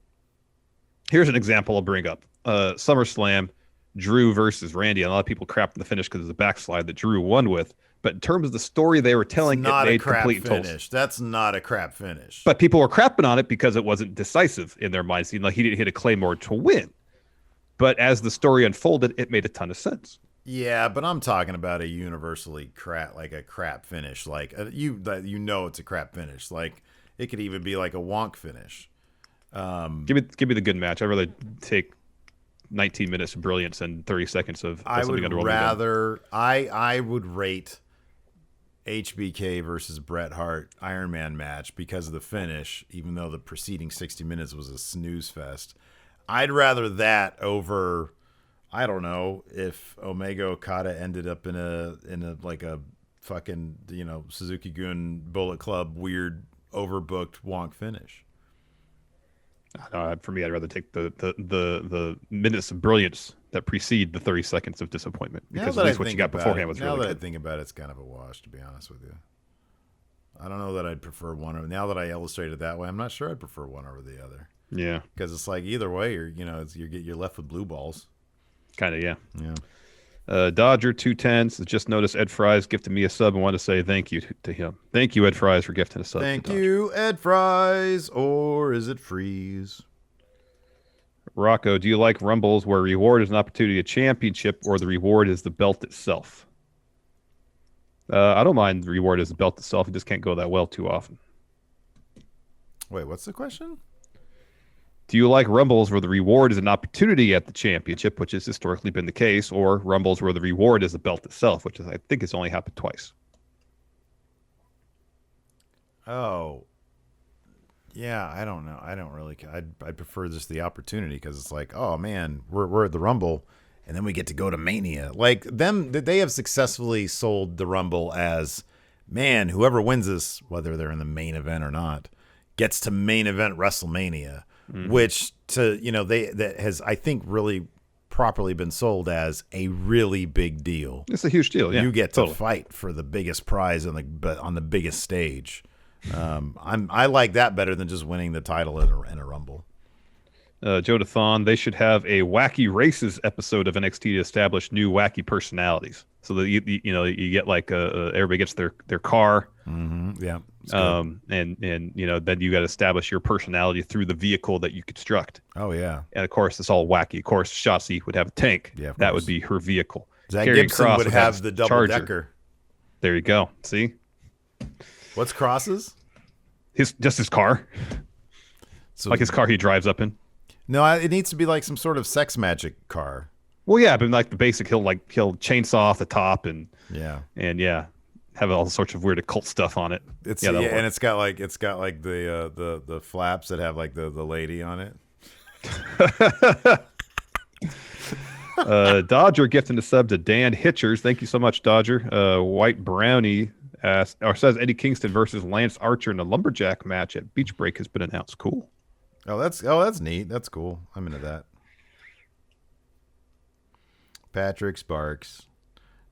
here's an example I'll bring up. SummerSlam, Drew versus Randy. And a lot of people crapped in the finish because of the backslide that Drew won with. But in terms of the story they were telling, it made complete finish. That's not a crap finish. But people were crapping on it because it wasn't decisive in their minds. Like he didn't hit a Claymore to win. But as the story unfolded, it made a ton of sense. Yeah, but I'm talking about a universally crap, like a crap finish. Like you know it's a crap finish. Like it could even be like a wonk finish. Give me the good match. I'd rather take 19 minutes of brilliance and 30 seconds of I something would underwhelming. rather I would rate HBK versus Bret Hart Iron Man match because of the finish, even though the preceding 60 minutes was a snooze fest. I'd rather that over, I don't know, if Omega Okada ended up in a like a fucking, Suzuki-gun Bullet Club weird overbooked wonk finish. For me, I'd rather take the minutes of brilliance that precede the 30 seconds of disappointment, because at least what you got beforehand was really good. Now that I think about it, it's kind of a wash, to be honest with you. I don't know that I'd prefer one over. Now that I illustrated that way, I'm not sure I'd prefer one over the other. Yeah, because it's like either way, you're left with blue balls. Kind of, yeah. Yeah. Dodger 210 just noticed Ed Fries gifted me a sub and want to say thank you to him. Thank you, Ed Fries, for gifting a sub. Thank you, Ed Fries, or is it Freeze? Rocco, do you like Rumbles where reward is an opportunity a championship or the reward is the belt itself? I don't mind the reward as the belt itself. It just can't go that well too often. Wait, what's the question? Do you like Rumbles where the reward is an opportunity at the championship, which has historically been the case, or Rumbles where the reward is the belt itself, which I think has only happened twice? Oh, yeah, I don't know. I don't really. I'd prefer just the opportunity because it's like, oh man, we're at the Rumble, and then we get to go to Mania. Like they have successfully sold the Rumble as, man, whoever wins this, whether they're in the main event or not, gets to main event WrestleMania. Mm-hmm. Which that has, I think, really properly been sold as a really big deal. It's a huge deal. Yeah, you get to fight for the biggest prize on the biggest stage. I like that better than just winning the title in a Rumble. Jodathon, they should have a Wacky Races episode of NXT to establish new wacky personalities. So that you get like everybody gets their car. Mm-hmm. Yeah. And then you got to establish your personality through the vehicle that you construct. Oh yeah. And of course it's all wacky. Of course Shotzi would have a tank. Yeah, that would be her vehicle. Zach Karrion Gibson Kross would have the double decker. There you go. See? What's Cross's? His car. So, like his car he drives up in. No, it needs to be like some sort of sex magic car. Well, yeah, but like the basic, he'll chainsaw off the top and have all sorts of weird occult stuff on it. And it's got like the flaps that have like the lady on it. Dodger gifting the sub to Dan Hitchers. Thank you so much, Dodger. White Brownie says Eddie Kingston versus Lance Archer in a lumberjack match at Beach Break has been announced. Cool. Oh, that's neat. That's cool. I'm into that. Patrick Sparks.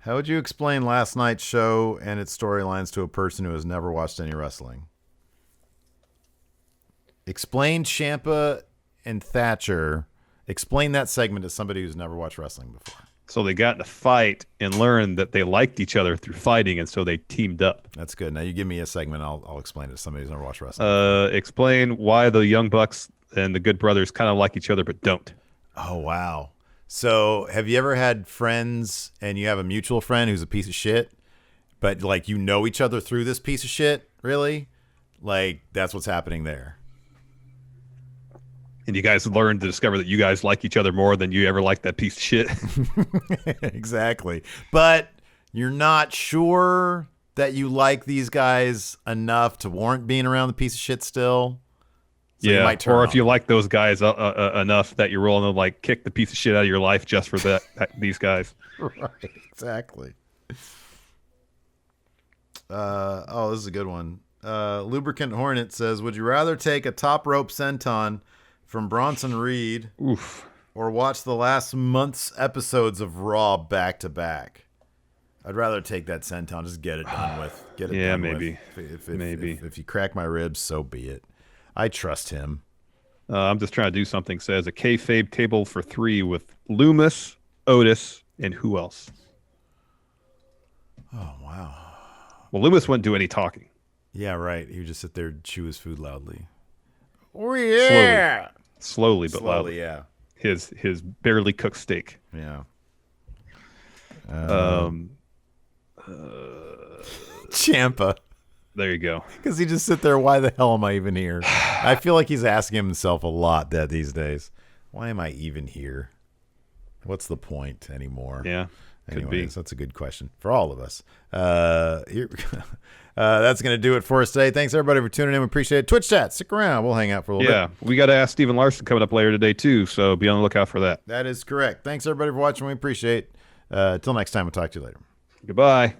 How would you explain last night's show and its storylines to a person who has never watched any wrestling? Explain Ciampa and Thatcher. Explain that segment to somebody who's never watched wrestling before. So they got in a fight and learned that they liked each other through fighting, and so they teamed up. That's good. Now you give me a segment, I'll explain it to somebody who's never watched wrestling. Explain why the Young Bucks and the Good Brothers kind of like each other but don't. Oh, wow. So have you ever had friends and you have a mutual friend who's a piece of shit, but like you know each other through this piece of shit? Really? Like that's what's happening there. And you guys learned to discover that you guys like each other more than you ever liked that piece of shit. Exactly. But you're not sure that you like these guys enough to warrant being around the piece of shit still. So yeah, or if you like those guys enough that you're willing to like kick the piece of shit out of your life just for these guys. Right, exactly. This is a good one. Lubricant Hornet says, would you rather take a top rope senton from Bronson Reed or watch the last month's episodes of Raw back to back? I'd rather take that senton. Just get it done with. Maybe. Maybe. If you crack my ribs, so be it. I trust him. I'm just trying to do something. Says a kayfabe table for 3 with Loomis, Otis, and who else? Oh, wow. Well, Loomis wouldn't do any talking. Yeah, right. He would just sit there and chew his food loudly. Oh, yeah. Slowly, but loudly. Yeah. His barely cooked steak. Yeah. Ciampa. There you go. Because he just sit there, why the hell am I even here? I feel like he's asking himself a lot these days. Why am I even here? What's the point anymore? Yeah, could be. That's a good question for all of us. That's going to do it for us today. Thanks, everybody, for tuning in. We appreciate it. Twitch chat, stick around. We'll hang out for a little bit. Yeah, we got to ask Steven Larson coming up later today, too, so be on the lookout for that. That is correct. Thanks, everybody, for watching. We appreciate it. Until next time, we'll talk to you later. Goodbye.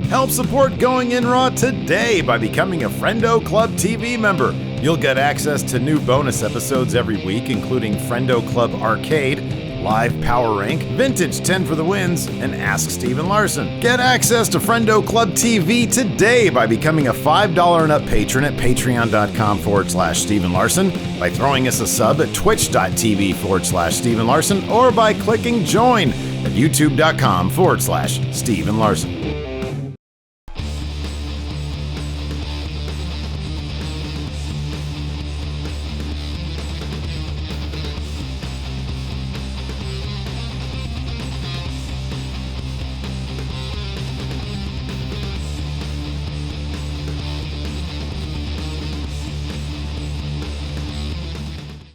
Help support Going In Raw today by becoming a Friendo Club TV member. You'll get access to new bonus episodes every week, including Friendo Club Arcade, Live Power Rank, Vintage 10 for the Wins, and Ask Steven Larson. Get access to Friendo Club TV today by becoming a $5 and up patron at patreon.com/Steven Larson, by throwing us a sub at twitch.tv/Steven Larson, or by clicking join at youtube.com/Steven Larson.